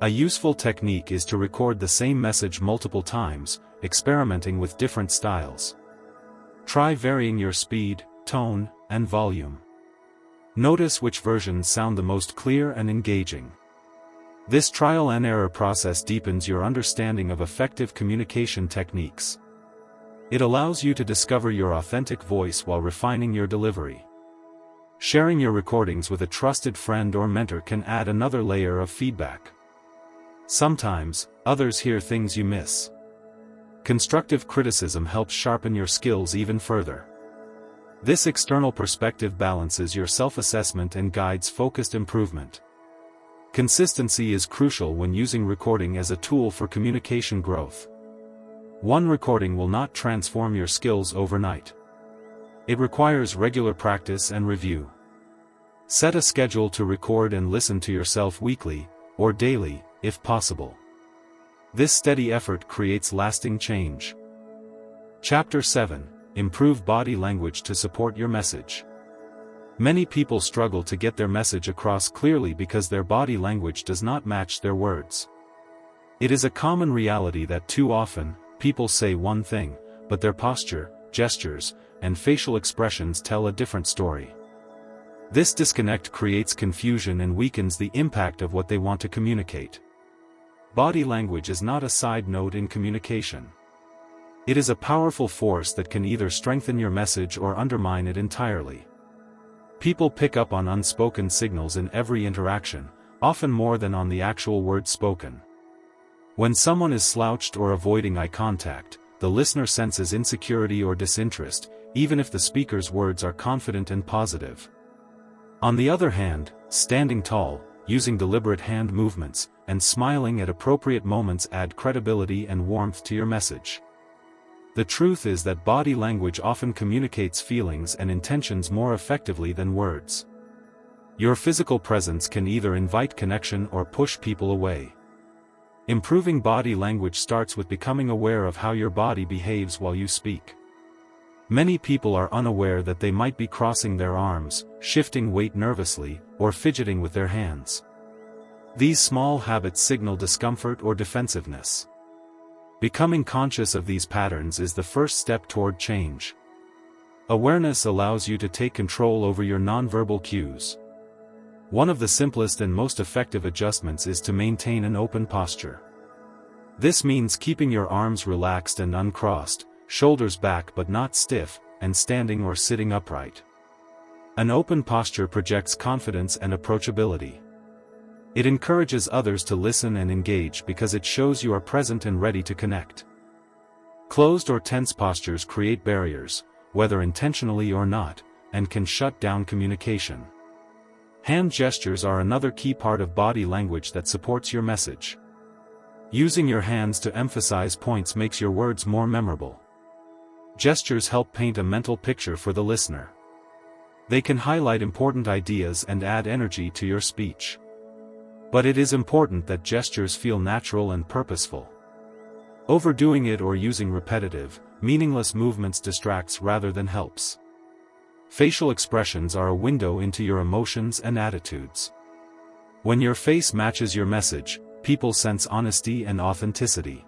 A useful technique is to record the same message multiple times, experimenting with different styles. Try varying your speed, tone, and volume. Notice which versions sound the most clear and engaging. This trial and error process deepens your understanding of effective communication techniques. It allows you to discover your authentic voice while refining your delivery. Sharing your recordings with a trusted friend or mentor can add another layer of feedback. Sometimes, others hear things you miss. Constructive criticism helps sharpen your skills even further. This external perspective balances your self-assessment and guides focused improvement. Consistency is crucial when using recording as a tool for communication growth. One recording will not transform your skills overnight. It requires regular practice and review. Set a schedule to record and listen to yourself weekly, or daily, if possible. This steady effort creates lasting change. Chapter 7: Improve body language to support your message. Many people struggle to get their message across clearly because their body language does not match their words. It is a common reality that too often, people say one thing, but their posture, gestures, and facial expressions tell a different story. This disconnect creates confusion and weakens the impact of what they want to communicate. Body language is not a side note in communication. It is a powerful force that can either strengthen your message or undermine it entirely. People pick up on unspoken signals in every interaction, often more than on the actual words spoken. When someone is slouched or avoiding eye contact, the listener senses insecurity or disinterest, even if the speaker's words are confident and positive. On the other hand, standing tall, using deliberate hand movements, and smiling at appropriate moments add credibility and warmth to your message. The truth is that body language often communicates feelings and intentions more effectively than words. Your physical presence can either invite connection or push people away. Improving body language starts with becoming aware of how your body behaves while you speak. Many people are unaware that they might be crossing their arms, shifting weight nervously, or fidgeting with their hands. These small habits signal discomfort or defensiveness. Becoming conscious of these patterns is the first step toward change. Awareness allows you to take control over your nonverbal cues. One of the simplest and most effective adjustments is to maintain an open posture. This means keeping your arms relaxed and uncrossed, shoulders back but not stiff, and standing or sitting upright. An open posture projects confidence and approachability. It encourages others to listen and engage because it shows you are present and ready to connect. Closed or tense postures create barriers, whether intentionally or not, and can shut down communication. Hand gestures are another key part of body language that supports your message. Using your hands to emphasize points makes your words more memorable. Gestures help paint a mental picture for the listener. They can highlight important ideas and add energy to your speech. But it is important that gestures feel natural and purposeful. Overdoing it or using repetitive, meaningless movements distracts rather than helps. Facial expressions are a window into your emotions and attitudes. When your face matches your message, people sense honesty and authenticity.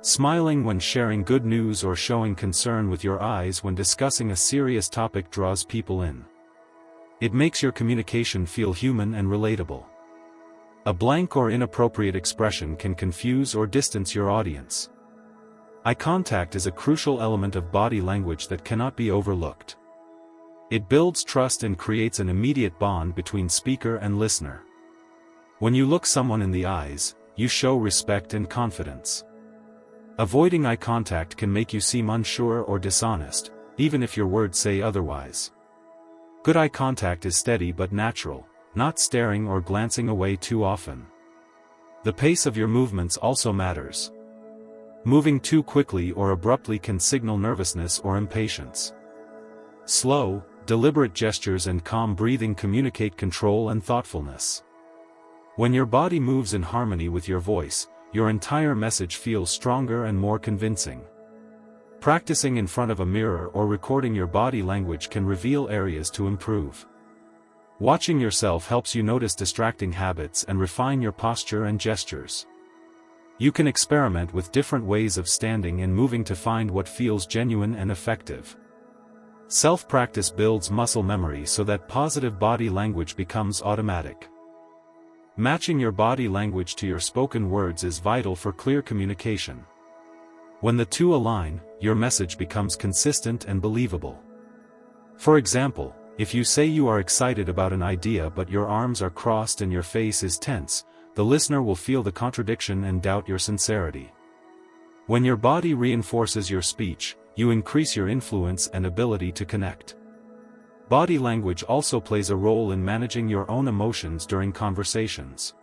Smiling when sharing good news or showing concern with your eyes when discussing a serious topic draws people in. It makes your communication feel human and relatable. A blank or inappropriate expression can confuse or distance your audience. Eye contact is a crucial element of body language that cannot be overlooked. It builds trust and creates an immediate bond between speaker and listener. When you look someone in the eyes, you show respect and confidence. Avoiding eye contact can make you seem unsure or dishonest, even if your words say otherwise. Good eye contact is steady but natural, not staring or glancing away too often. The pace of your movements also matters. Moving too quickly or abruptly can signal nervousness or impatience. Slow, deliberate gestures and calm breathing communicate control and thoughtfulness. When your body moves in harmony with your voice, your entire message feels stronger and more convincing. Practicing in front of a mirror or recording your body language can reveal areas to improve. Watching yourself helps you notice distracting habits and refine your posture and gestures. You can experiment with different ways of standing and moving to find what feels genuine and effective. Self-practice builds muscle memory so that positive body language becomes automatic. Matching your body language to your spoken words is vital for clear communication. When the two align, your message becomes consistent and believable. For example, if you say you are excited about an idea but your arms are crossed and your face is tense, the listener will feel the contradiction and doubt your sincerity. When your body reinforces your speech, you increase your influence and ability to connect. Body language also plays a role in managing your own emotions during conversations.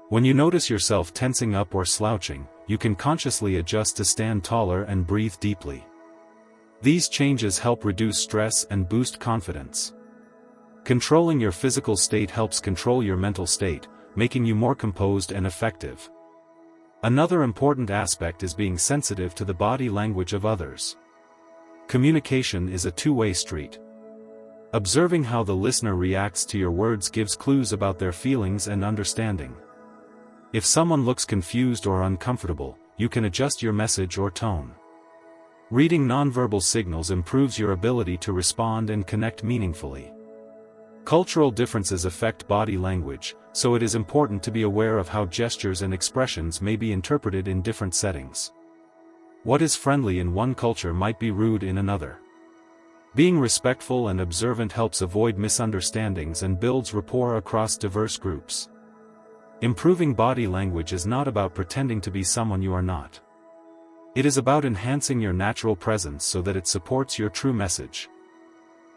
When you notice yourself tensing up or slouching, you can consciously adjust to stand taller and breathe deeply. These changes help reduce stress and boost confidence. Controlling your physical state helps control your mental state, making you more composed and effective. Another important aspect is being sensitive to the body language of others. Communication is a two-way street. Observing how the listener reacts to your words gives clues about their feelings and understanding. If someone looks confused or uncomfortable, you can adjust your message or tone. Reading nonverbal signals improves your ability to respond and connect meaningfully. Cultural differences affect body language, so it is important to be aware of how gestures and expressions may be interpreted in different settings. What is friendly in one culture might be rude in another. Being respectful and observant helps avoid misunderstandings and builds rapport across diverse groups. Improving body language is not about pretending to be someone you are not. It is about enhancing your natural presence so that it supports your true message.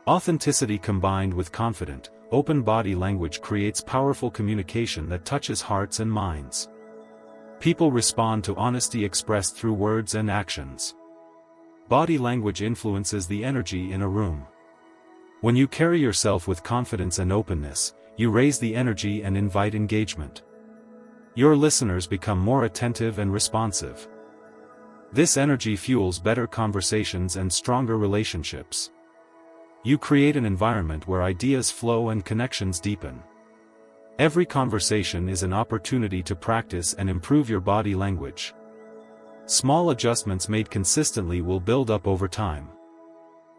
Authenticity combined with confident, open body language creates powerful communication that touches hearts and minds. People respond to honesty expressed through words and actions. Body language influences the energy in a room. When you carry yourself with confidence and openness, you raise the energy and invite engagement. Your listeners become more attentive and responsive. This energy fuels better conversations and stronger relationships. You create an environment where ideas flow and connections deepen. Every conversation is an opportunity to practice and improve your body language. Small adjustments made consistently will build up over time.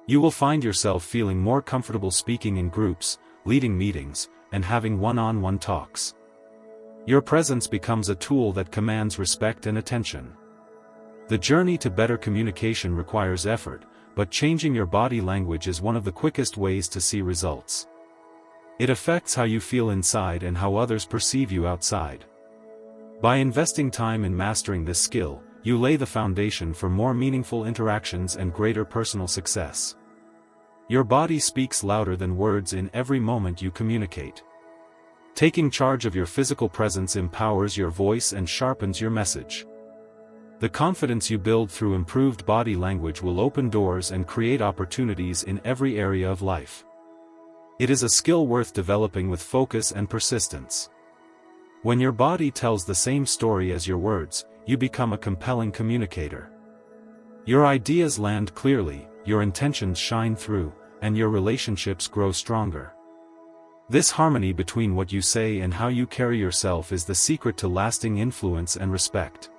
You will find yourself feeling more comfortable speaking in groups, leading meetings, and having one-on-one talks. Your presence becomes a tool that commands respect and attention. The journey to better communication requires effort, but changing your body language is one of the quickest ways to see results. It affects how you feel inside and how others perceive you outside. By investing time in mastering this skill, you lay the foundation for more meaningful interactions and greater personal success. Your body speaks louder than words in every moment you communicate. Taking charge of your physical presence empowers your voice and sharpens your message. The confidence you build through improved body language will open doors and create opportunities in every area of life. It is a skill worth developing with focus and persistence. When your body tells the same story as your words, you become a compelling communicator. Your ideas land clearly, your intentions shine through, and your relationships grow stronger. This harmony between what you say and how you carry yourself is the secret to lasting influence and respect.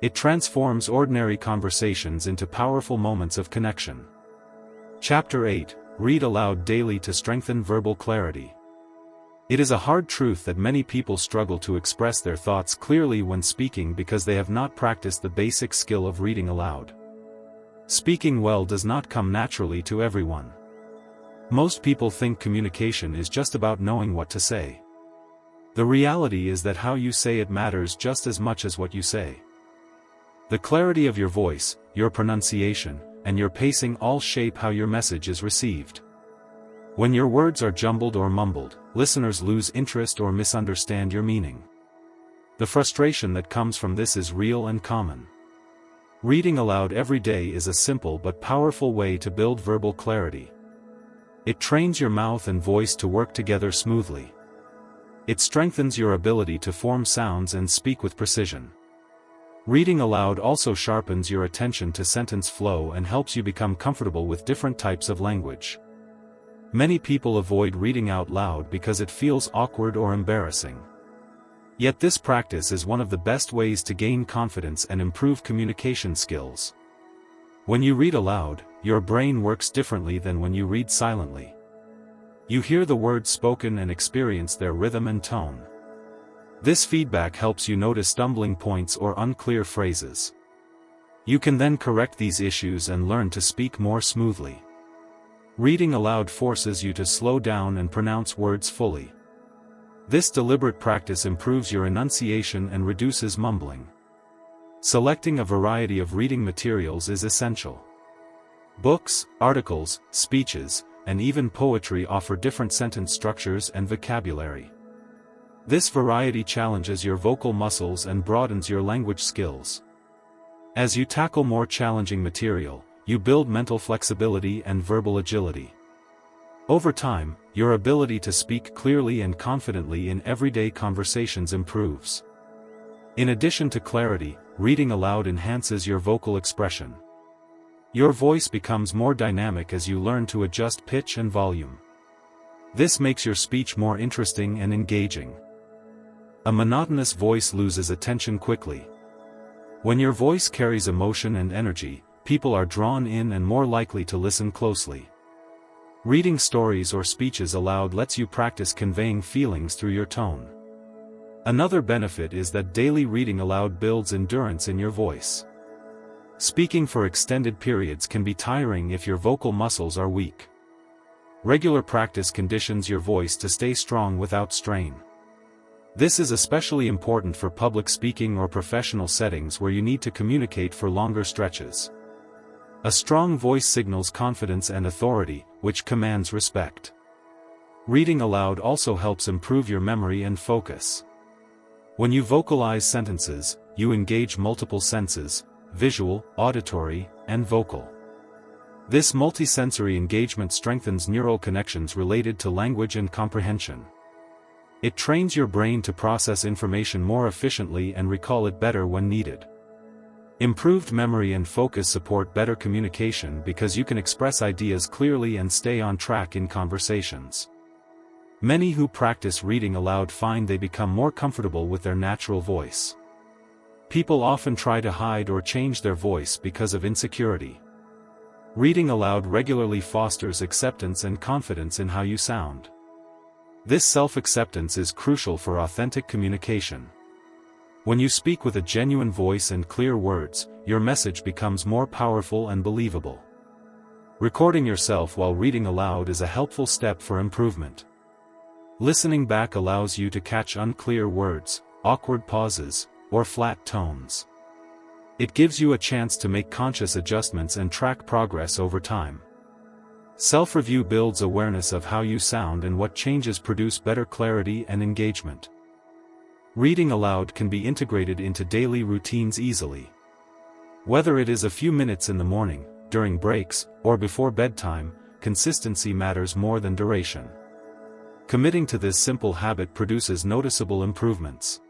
It transforms ordinary conversations into powerful moments of connection. Chapter 8: Read aloud daily to strengthen verbal clarity. It is a hard truth that many people struggle to express their thoughts clearly when speaking because they have not practiced the basic skill of reading aloud. Speaking well does not come naturally to everyone. Most people think communication is just about knowing what to say. The reality is that how you say it matters just as much as what you say. The clarity of your voice, your pronunciation, and your pacing all shape how your message is received. When your words are jumbled or mumbled, listeners lose interest or misunderstand your meaning. The frustration that comes from this is real and common. Reading aloud every day is a simple but powerful way to build verbal clarity. It trains your mouth and voice to work together smoothly. It strengthens your ability to form sounds and speak with precision. Reading aloud also sharpens your attention to sentence flow and helps you become comfortable with different types of language. Many people avoid reading out loud because it feels awkward or embarrassing. Yet this practice is one of the best ways to gain confidence and improve communication skills. When you read aloud, your brain works differently than when you read silently. You hear the words spoken and experience their rhythm and tone. This feedback helps you notice stumbling points or unclear phrases. You can then correct these issues and learn to speak more smoothly. Reading aloud forces you to slow down and pronounce words fully. This deliberate practice improves your enunciation and reduces mumbling. Selecting a variety of reading materials is essential. Books, articles, speeches, and even poetry offer different sentence structures and vocabulary. This variety challenges your vocal muscles and broadens your language skills. As you tackle more challenging material, you build mental flexibility and verbal agility. Over time, your ability to speak clearly and confidently in everyday conversations improves. In addition to clarity, reading aloud enhances your vocal expression. Your voice becomes more dynamic as you learn to adjust pitch and volume. This makes your speech more interesting and engaging. A monotonous voice loses attention quickly. When your voice carries emotion and energy, people are drawn in and more likely to listen closely. Reading stories or speeches aloud lets you practice conveying feelings through your tone. Another benefit is that daily reading aloud builds endurance in your voice. Speaking for extended periods can be tiring if your vocal muscles are weak. Regular practice conditions your voice to stay strong without strain. This is especially important for public speaking or professional settings where you need to communicate for longer stretches. A strong voice signals confidence and authority, which commands respect. Reading aloud also helps improve your memory and focus. When you vocalize sentences, you engage multiple senses: visual, auditory, and vocal. This multisensory engagement strengthens neural connections related to language and comprehension. It trains your brain to process information more efficiently and recall it better when needed. Improved memory and focus support better communication because you can express ideas clearly and stay on track in conversations. Many who practice reading aloud find they become more comfortable with their natural voice. People often try to hide or change their voice because of insecurity. Reading aloud regularly fosters acceptance and confidence in how you sound. This self-acceptance is crucial for authentic communication. When you speak with a genuine voice and clear words, your message becomes more powerful and believable. Recording yourself while reading aloud is a helpful step for improvement. Listening back allows you to catch unclear words, awkward pauses, or flat tones. It gives you a chance to make conscious adjustments and track progress over time. Self-review builds awareness of how you sound and what changes produce better clarity and engagement. Reading aloud can be integrated into daily routines easily. Whether it is a few minutes in the morning, during breaks, or before bedtime, consistency matters more than duration. Committing to this simple habit produces noticeable improvements.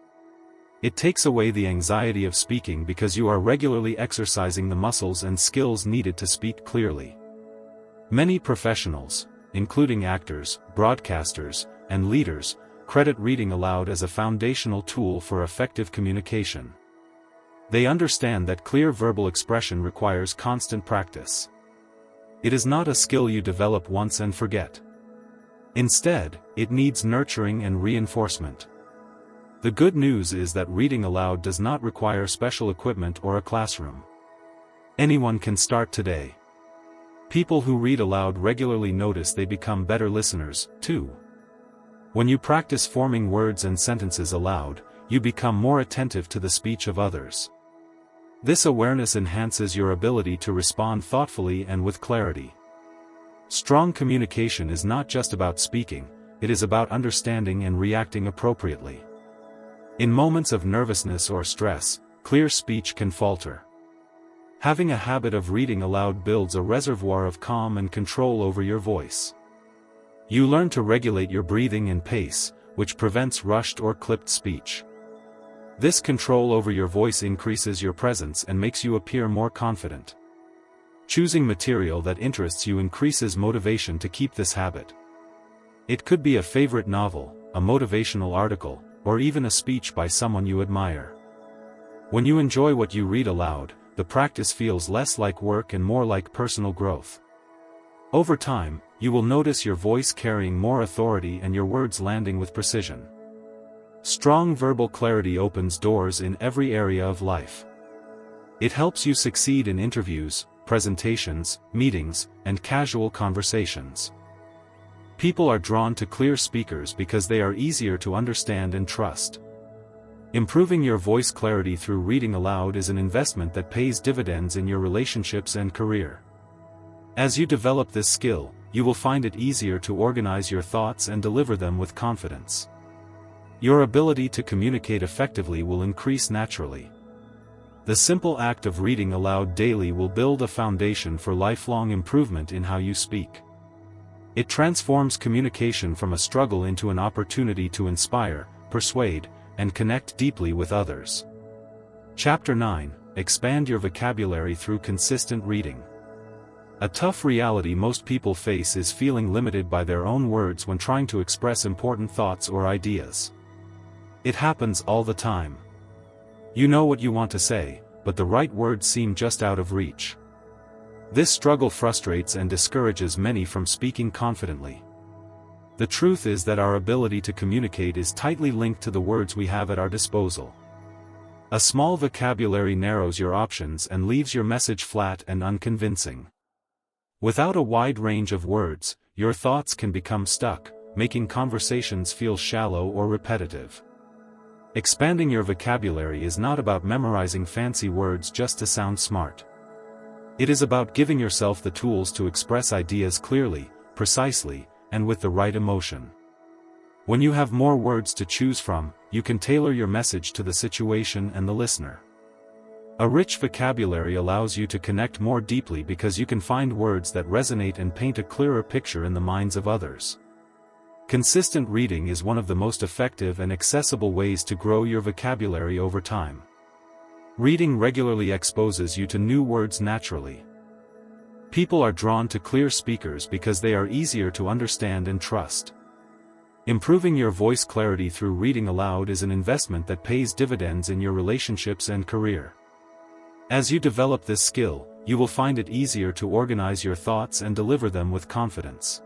It takes away the anxiety of speaking because you are regularly exercising the muscles and skills needed to speak clearly. Many professionals, including actors, broadcasters, and leaders, credit reading aloud as a foundational tool for effective communication. They understand that clear verbal expression requires constant practice. It is not a skill you develop once and forget. Instead, it needs nurturing and reinforcement. The good news is that reading aloud does not require special equipment or a classroom. Anyone can start today. People who read aloud regularly notice they become better listeners, too. When you practice forming words and sentences aloud, you become more attentive to the speech of others. This awareness enhances your ability to respond thoughtfully and with clarity. Strong communication is not just about speaking, it is about understanding and reacting appropriately. In moments of nervousness or stress, clear speech can falter. Having a habit of reading aloud builds a reservoir of calm and control over your voice. You learn to regulate your breathing and pace, which prevents rushed or clipped speech. This control over your voice increases your presence and makes you appear more confident. Choosing material that interests you increases motivation to keep this habit. It could be a favorite novel, a motivational article, or even a speech by someone you admire. When you enjoy what you read aloud, the practice feels less like work and more like personal growth. Over time, you will notice your voice carrying more authority and your words landing with precision. Strong verbal clarity opens doors in every area of life. It helps you succeed in interviews, presentations, meetings, and casual conversations. People are drawn to clear speakers because they are easier to understand and trust. Improving your voice clarity through reading aloud is an investment that pays dividends in your relationships and career. As you develop this skill, you will find it easier to organize your thoughts and deliver them with confidence. Your ability to communicate effectively will increase naturally. The simple act of reading aloud daily will build a foundation for lifelong improvement in how you speak. It transforms communication from a struggle into an opportunity to inspire, persuade, and connect deeply with others. Chapter 9: Expand your vocabulary through consistent reading. A tough reality most people face is feeling limited by their own words when trying to express important thoughts or ideas. It happens all the time. You know what you want to say, but the right words seem just out of reach. This struggle frustrates and discourages many from speaking confidently. The truth is that our ability to communicate is tightly linked to the words we have at our disposal. A small vocabulary narrows your options and leaves your message flat and unconvincing. Without a wide range of words, your thoughts can become stuck, making conversations feel shallow or repetitive. Expanding your vocabulary is not about memorizing fancy words just to sound smart. It is about giving yourself the tools to express ideas clearly, precisely, and with the right emotion. When you have more words to choose from, you can tailor your message to the situation and the listener. A rich vocabulary allows you to connect more deeply because you can find words that resonate and paint a clearer picture in the minds of others. Consistent reading is one of the most effective and accessible ways to grow your vocabulary over time. Reading regularly exposes you to new words naturally. People are drawn to clear speakers because they are easier to understand and trust. Improving your voice clarity through reading aloud is an investment that pays dividends in your relationships and career. As you develop this skill, you will find it easier to organize your thoughts and deliver them with confidence.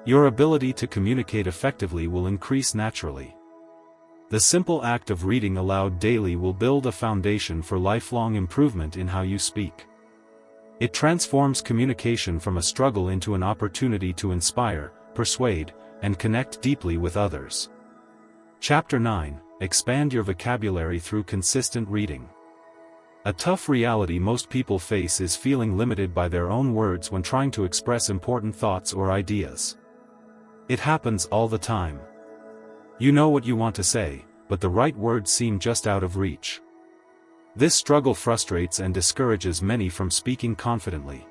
Your ability to communicate effectively will increase naturally. The simple act of reading aloud daily will build a foundation for lifelong improvement in how you speak. It transforms communication from a struggle into an opportunity to inspire, persuade, and connect deeply with others. Chapter 9: Expand your vocabulary through consistent reading. A tough reality most people face is feeling limited by their own words when trying to express important thoughts or ideas. It happens all the time. You know what you want to say, but the right words seem just out of reach. This struggle frustrates and discourages many from speaking confidently.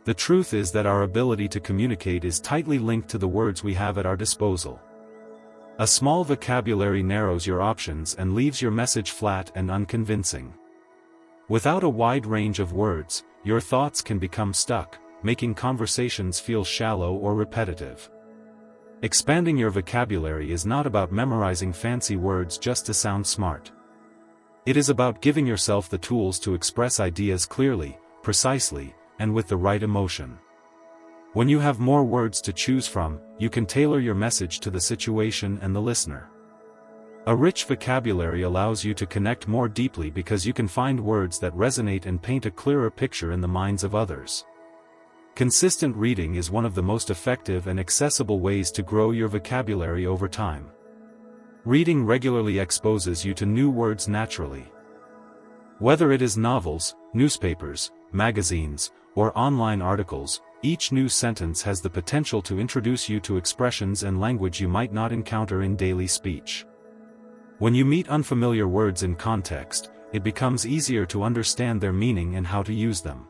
The truth is that our ability to communicate is tightly linked to the words we have at our disposal. A small vocabulary narrows your options and leaves your message flat and unconvincing. Without a wide range of words, your thoughts can become stuck, making conversations feel shallow or repetitive. Expanding your vocabulary is not about memorizing fancy words just to sound smart. It is about giving yourself the tools to express ideas clearly, precisely, and with the right emotion. When you have more words to choose from, you can tailor your message to the situation and the listener. A rich vocabulary allows you to connect more deeply because you can find words that resonate and paint a clearer picture in the minds of others. Consistent reading is one of the most effective and accessible ways to grow your vocabulary over time. Reading regularly exposes you to new words naturally. Whether it is novels, newspapers, magazines, or online articles, each new sentence has the potential to introduce you to expressions and language you might not encounter in daily speech. When you meet unfamiliar words in context, it becomes easier to understand their meaning and how to use them.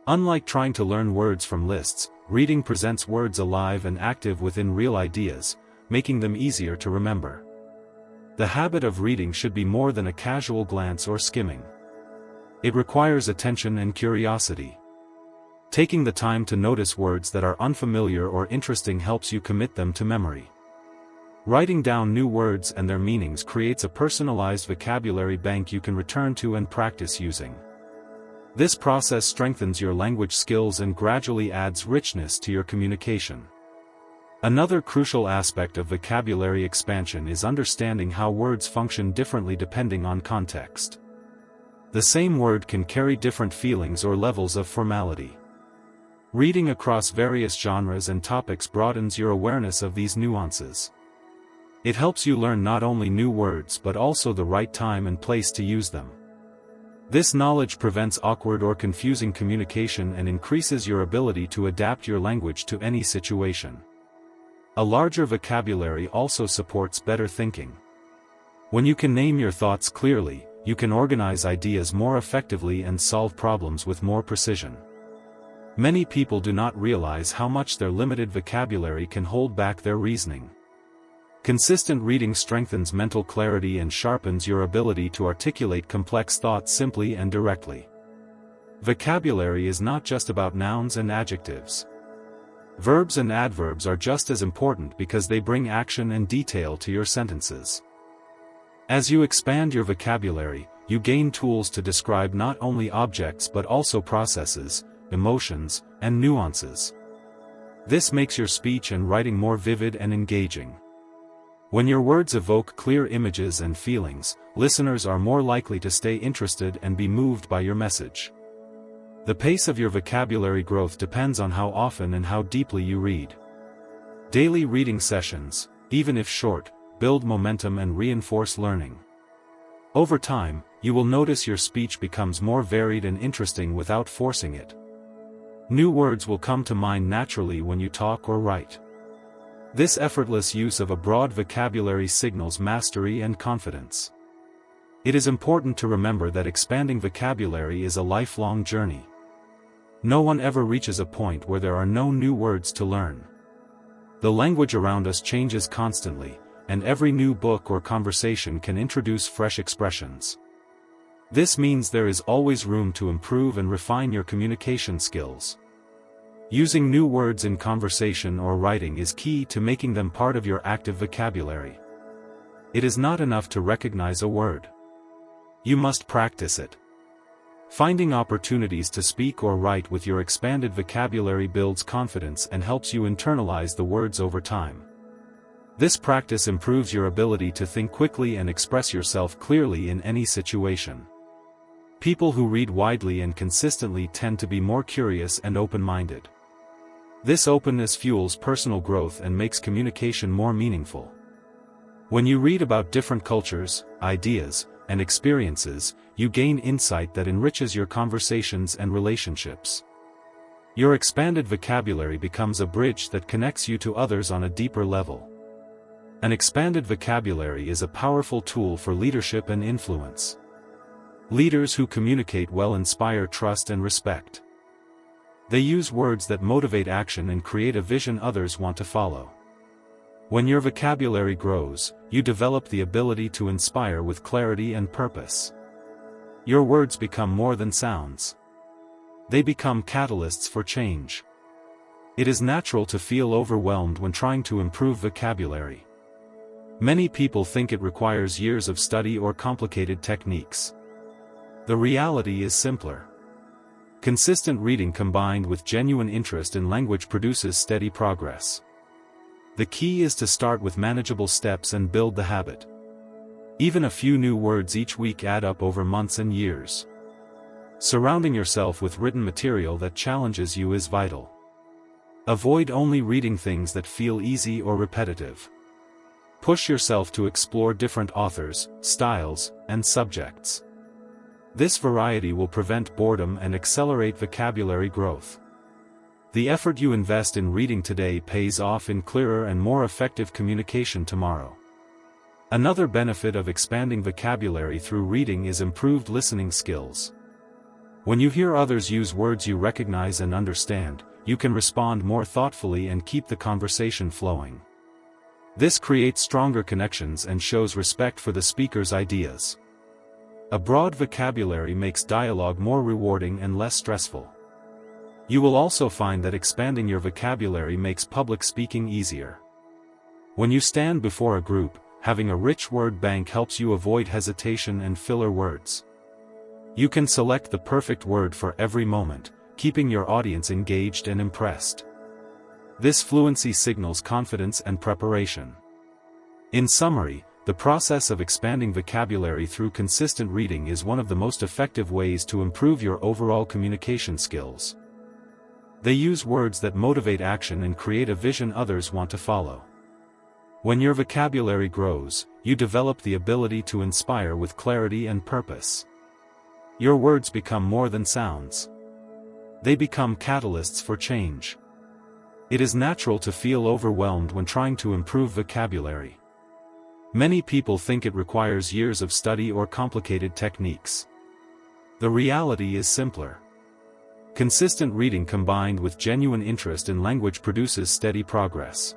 Unlike trying to learn words from lists, reading presents words alive and active within real ideas, making them easier to remember. The habit of reading should be more than a casual glance or skimming. It requires attention and curiosity. Taking the time to notice words that are unfamiliar or interesting helps you commit them to memory. Writing down new words and their meanings creates a personalized vocabulary bank you can return to and practice using. This process strengthens your language skills and gradually adds richness to your communication. Another crucial aspect of vocabulary expansion is understanding how words function differently depending on context. The same word can carry different feelings or levels of formality. Reading across various genres and topics broadens your awareness of these nuances. It helps you learn not only new words but also the right time and place to use them. This knowledge prevents awkward or confusing communication and increases your ability to adapt your language to any situation. A larger vocabulary also supports better thinking. When you can name your thoughts clearly, you can organize ideas more effectively and solve problems with more precision. Many people do not realize how much their limited vocabulary can hold back their reasoning. Consistent reading strengthens mental clarity and sharpens your ability to articulate complex thoughts simply and directly. Vocabulary is not just about nouns and adjectives. Verbs and adverbs are just as important because they bring action and detail to your sentences. As you expand your vocabulary, you gain tools to describe not only objects but also processes, emotions, and nuances. This makes your speech and writing more vivid and engaging. When your words evoke clear images and feelings, listeners are more likely to stay interested and be moved by your message. The pace of your vocabulary growth depends on how often and how deeply you read. Daily reading sessions, even if short, build momentum and reinforce learning. Over time, you will notice your speech becomes more varied and interesting without forcing it. New words will come to mind naturally when you talk or write. This effortless use of a broad vocabulary signals mastery and confidence. It is important to remember that expanding vocabulary is a lifelong journey. No one ever reaches a point where there are no new words to learn. The language around us changes constantly, and every new book or conversation can introduce fresh expressions. This means there is always room to improve and refine your communication skills. Using new words in conversation or writing is key to making them part of your active vocabulary. It is not enough to recognize a word. You must practice it. Finding opportunities to speak or write with your expanded vocabulary builds confidence and helps you internalize the words over time. This practice improves your ability to think quickly and express yourself clearly in any situation. People who read widely and consistently tend to be more curious and open-minded. This openness fuels personal growth and makes communication more meaningful. When you read about different cultures, ideas, and experiences, you gain insight that enriches your conversations and relationships. Your expanded vocabulary becomes a bridge that connects you to others on a deeper level. An expanded vocabulary is a powerful tool for leadership and influence. Leaders who communicate well inspire trust and respect. They use words that motivate action and create a vision others want to follow. When your vocabulary grows, you develop the ability to inspire with clarity and purpose. Your words become more than sounds. They become catalysts for change. It is natural to feel overwhelmed when trying to improve vocabulary. Many people think it requires years of study or complicated techniques. The reality is simpler. Consistent reading combined with genuine interest in language produces steady progress. The key is to start with manageable steps and build the habit. Even a few new words each week add up over months and years. Surrounding yourself with written material that challenges you is vital. Avoid only reading things that feel easy or repetitive. Push yourself to explore different authors, styles, and subjects. This variety will prevent boredom and accelerate vocabulary growth. The effort you invest in reading today pays off in clearer and more effective communication tomorrow. Another benefit of expanding vocabulary through reading is improved listening skills. When you hear others use words you recognize and understand, you can respond more thoughtfully and keep the conversation flowing. This creates stronger connections and shows respect for the speaker's ideas. A broad vocabulary makes dialogue more rewarding and less stressful. You will also find that expanding your vocabulary makes public speaking easier. When you stand before a group, having a rich word bank helps you avoid hesitation and filler words. You can select the perfect word for every moment, keeping your audience engaged and impressed. This fluency signals confidence and preparation. In summary, the process of expanding vocabulary through consistent reading is one of the most effective ways to improve your overall communication skills. They use words that motivate action and create a vision others want to follow. When your vocabulary grows, you develop the ability to inspire with clarity and purpose. Your words become more than sounds. They become catalysts for change. It is natural to feel overwhelmed when trying to improve vocabulary. Many people think it requires years of study or complicated techniques. The reality is simpler. Consistent reading combined with genuine interest in language produces steady progress.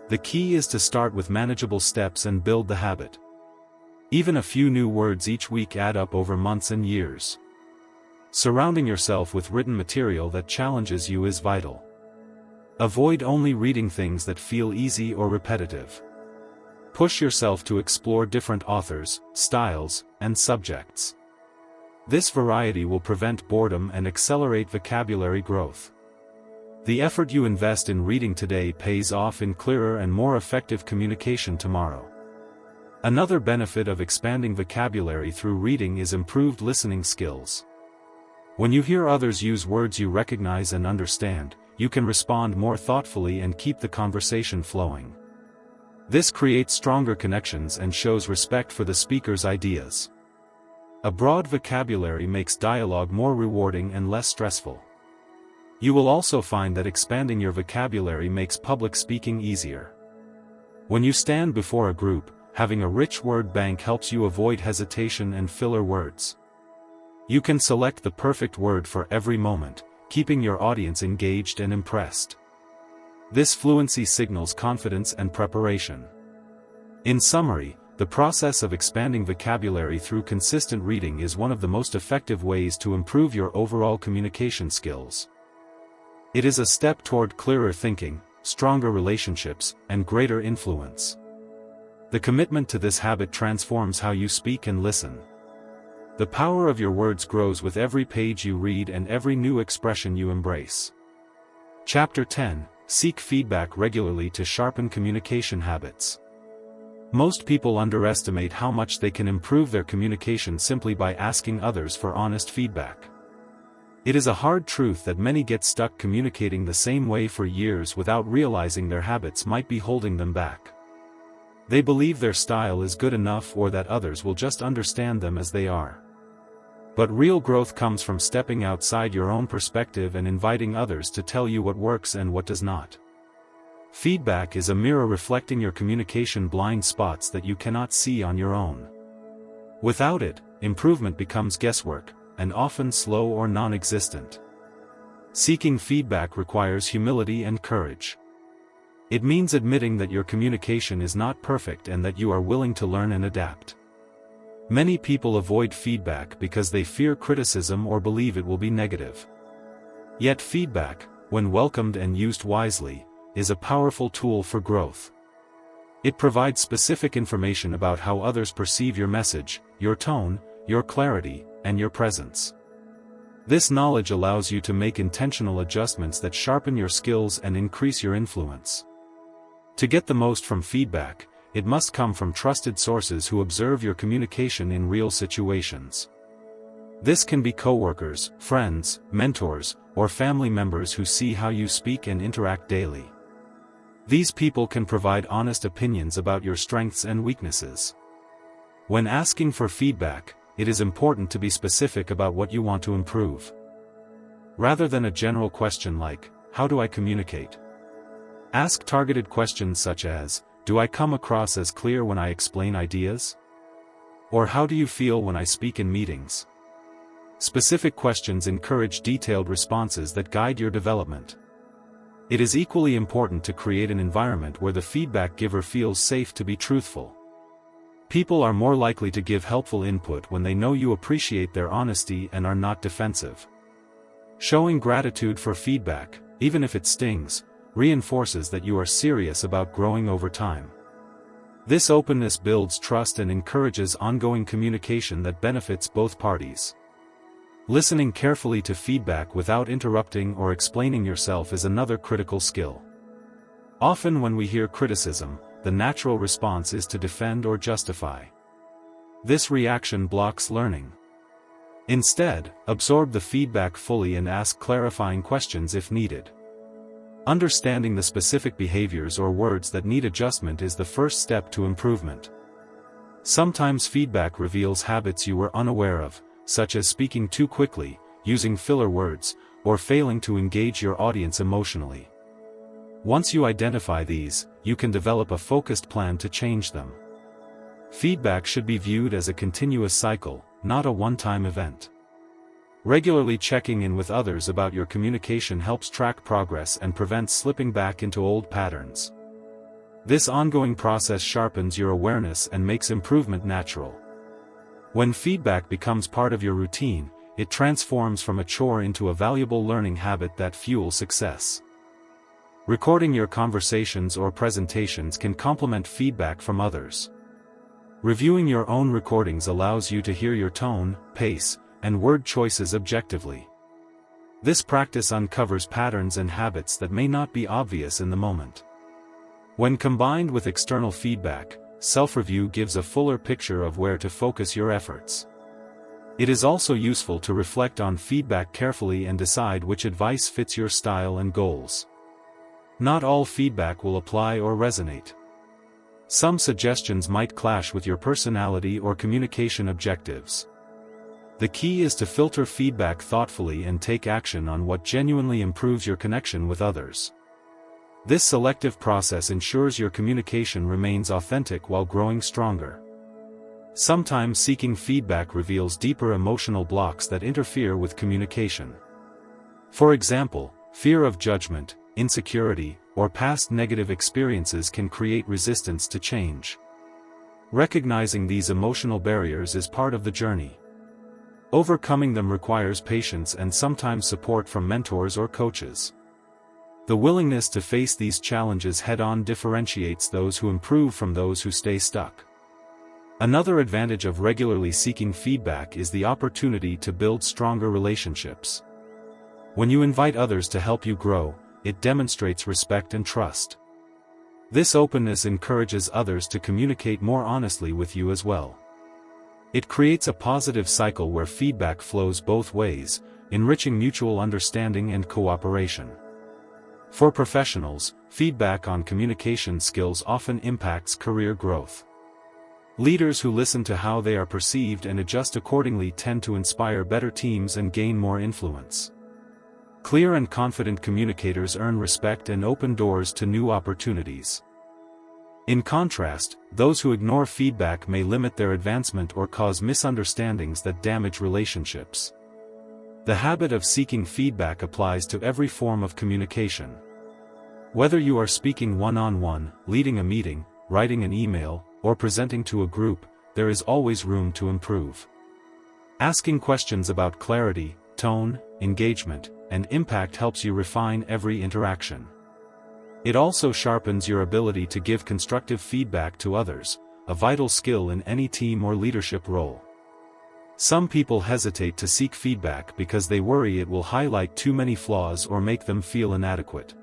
The key is to start with manageable steps and build the habit. Even a few new words each week add up over months and years. Surrounding yourself with written material that challenges you is vital. Avoid only reading things that feel easy or repetitive. Push yourself to explore different authors, styles, and subjects. This variety will prevent boredom and accelerate vocabulary growth. The effort you invest in reading today pays off in clearer and more effective communication tomorrow. Another benefit of expanding vocabulary through reading is improved listening skills. When you hear others use words you recognize and understand, you can respond more thoughtfully and keep the conversation flowing. This creates stronger connections and shows respect for the speaker's ideas. A broad vocabulary makes dialogue more rewarding and less stressful. You will also find that expanding your vocabulary makes public speaking easier. When you stand before a group, having a rich word bank helps you avoid hesitation and filler words. You can select the perfect word for every moment, keeping your audience engaged and impressed. This fluency signals confidence and preparation. In summary, the process of expanding vocabulary through consistent reading is one of the most effective ways to improve your overall communication skills. It is a step toward clearer thinking, stronger relationships, and greater influence. The commitment to this habit transforms how you speak and listen. The power of your words grows with every page you read and every new expression you embrace. Chapter 10: Seek feedback regularly to sharpen communication habits. Most people underestimate how much they can improve their communication simply by asking others for honest feedback. It is a hard truth that many get stuck communicating the same way for years without realizing their habits might be holding them back. They believe their style is good enough or that others will just understand them as they are. But real growth comes from stepping outside your own perspective and inviting others to tell you what works and what does not. Feedback is a mirror reflecting your communication blind spots that you cannot see on your own. Without it, improvement becomes guesswork, and often slow or non-existent. Seeking feedback requires humility and courage. It means admitting that your communication is not perfect and that you are willing to learn and adapt. Many people avoid feedback because they fear criticism or believe it will be negative. Yet feedback, when welcomed and used wisely, is a powerful tool for growth. It provides specific information about how others perceive your message, your tone, your clarity, and your presence. This knowledge allows you to make intentional adjustments that sharpen your skills and increase your influence. To get the most from feedback, it must come from trusted sources who observe your communication in real situations. This can be coworkers, friends, mentors, or family members who see how you speak and interact daily. These people can provide honest opinions about your strengths and weaknesses. When asking for feedback, it is important to be specific about what you want to improve. Rather than a general question like, "How do I communicate?" Ask targeted questions such as, "Do I come across as clear when I explain ideas?" Or "How do you feel when I speak in meetings?" Specific questions encourage detailed responses that guide your development. It is equally important to create an environment where the feedback giver feels safe to be truthful. People are more likely to give helpful input when they know you appreciate their honesty and are not defensive. Showing gratitude for feedback, even if it stings, reinforces that you are serious about growing over time. This openness builds trust and encourages ongoing communication that benefits both parties. Listening carefully to feedback without interrupting or explaining yourself is another critical skill. Often when we hear criticism, the natural response is to defend or justify. This reaction blocks learning. Instead, absorb the feedback fully and ask clarifying questions if needed. Understanding the specific behaviors or words that need adjustment is the first step to improvement. Sometimes feedback reveals habits you were unaware of, such as speaking too quickly, using filler words, or failing to engage your audience emotionally. Once you identify these, you can develop a focused plan to change them. Feedback should be viewed as a continuous cycle, not a one-time event. Regularly checking in with others about your communication helps track progress and prevents slipping back into old patterns. This ongoing process sharpens your awareness and makes improvement natural. When feedback becomes part of your routine, it transforms from a chore into a valuable learning habit that fuels success. Recording your conversations or presentations can complement feedback from others. Reviewing your own recordings allows you to hear your tone, pace, and word choices objectively. This practice uncovers patterns and habits that may not be obvious in the moment. When combined with external feedback, self-review gives a fuller picture of where to focus your efforts. It is also useful to reflect on feedback carefully and decide which advice fits your style and goals. Not all feedback will apply or resonate. Some suggestions might clash with your personality or communication objectives. The key is to filter feedback thoughtfully and take action on what genuinely improves your connection with others. This selective process ensures your communication remains authentic while growing stronger. Sometimes seeking feedback reveals deeper emotional blocks that interfere with communication. For example, fear of judgment, insecurity, or past negative experiences can create resistance to change. Recognizing these emotional barriers is part of the journey. Overcoming them requires patience and sometimes support from mentors or coaches. The willingness to face these challenges head-on differentiates those who improve from those who stay stuck. Another advantage of regularly seeking feedback is the opportunity to build stronger relationships. When you invite others to help you grow, it demonstrates respect and trust. This openness encourages others to communicate more honestly with you as well. It creates a positive cycle where feedback flows both ways, enriching mutual understanding and cooperation. For professionals, feedback on communication skills often impacts career growth. Leaders who listen to how they are perceived and adjust accordingly tend to inspire better teams and gain more influence. Clear and confident communicators earn respect and open doors to new opportunities. In contrast, those who ignore feedback may limit their advancement or cause misunderstandings that damage relationships. The habit of seeking feedback applies to every form of communication. Whether you are speaking one-on-one, leading a meeting, writing an email, or presenting to a group, there is always room to improve. Asking questions about clarity, tone, engagement, and impact helps you refine every interaction. It also sharpens your ability to give constructive feedback to others, a vital skill in any team or leadership role. Some people hesitate to seek feedback because they worry it will highlight too many flaws or make them feel inadequate.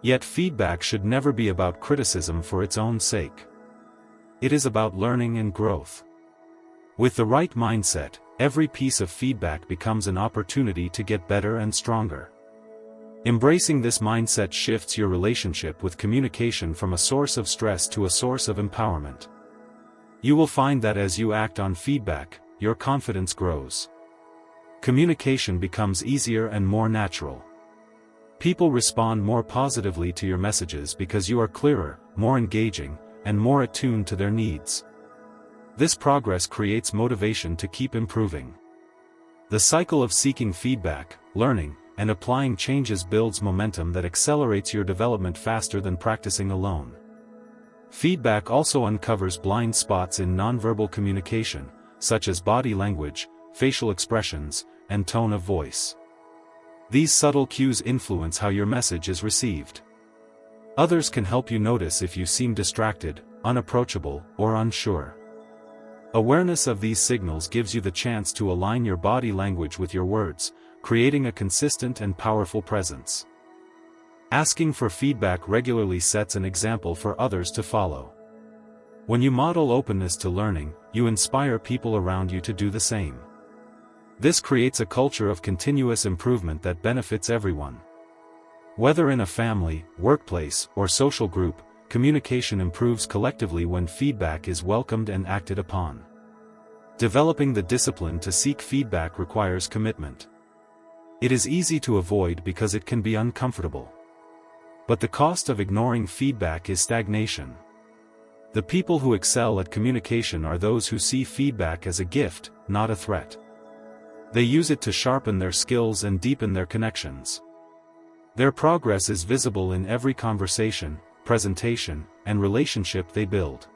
Yet feedback should never be about criticism for its own sake. It is about learning and growth. With the right mindset, every piece of feedback becomes an opportunity to get better and stronger. Embracing this mindset shifts your relationship with communication from a source of stress to a source of empowerment. You will find that as you act on feedback, your confidence grows. Communication becomes easier and more natural. People respond more positively to your messages because you are clearer, more engaging, and more attuned to their needs. This progress creates motivation to keep improving. The cycle of seeking feedback, learning, and applying changes builds momentum that accelerates your development faster than practicing alone. Feedback also uncovers blind spots in nonverbal communication, such as body language, facial expressions, and tone of voice. These subtle cues influence how your message is received. Others can help you notice if you seem distracted, unapproachable, or unsure. Awareness of these signals gives you the chance to align your body language with your words, creating a consistent and powerful presence. Asking for feedback regularly sets an example for others to follow. When you model openness to learning, you inspire people around you to do the same. This creates a culture of continuous improvement that benefits everyone. Whether in a family, workplace, or social group, communication improves collectively when feedback is welcomed and acted upon. Developing the discipline to seek feedback requires commitment. It is easy to avoid because it can be uncomfortable. But the cost of ignoring feedback is stagnation. The people who excel at communication are those who see feedback as a gift, not a threat. They use it to sharpen their skills and deepen their connections. Their progress is visible in every conversation, presentation, and relationship they build.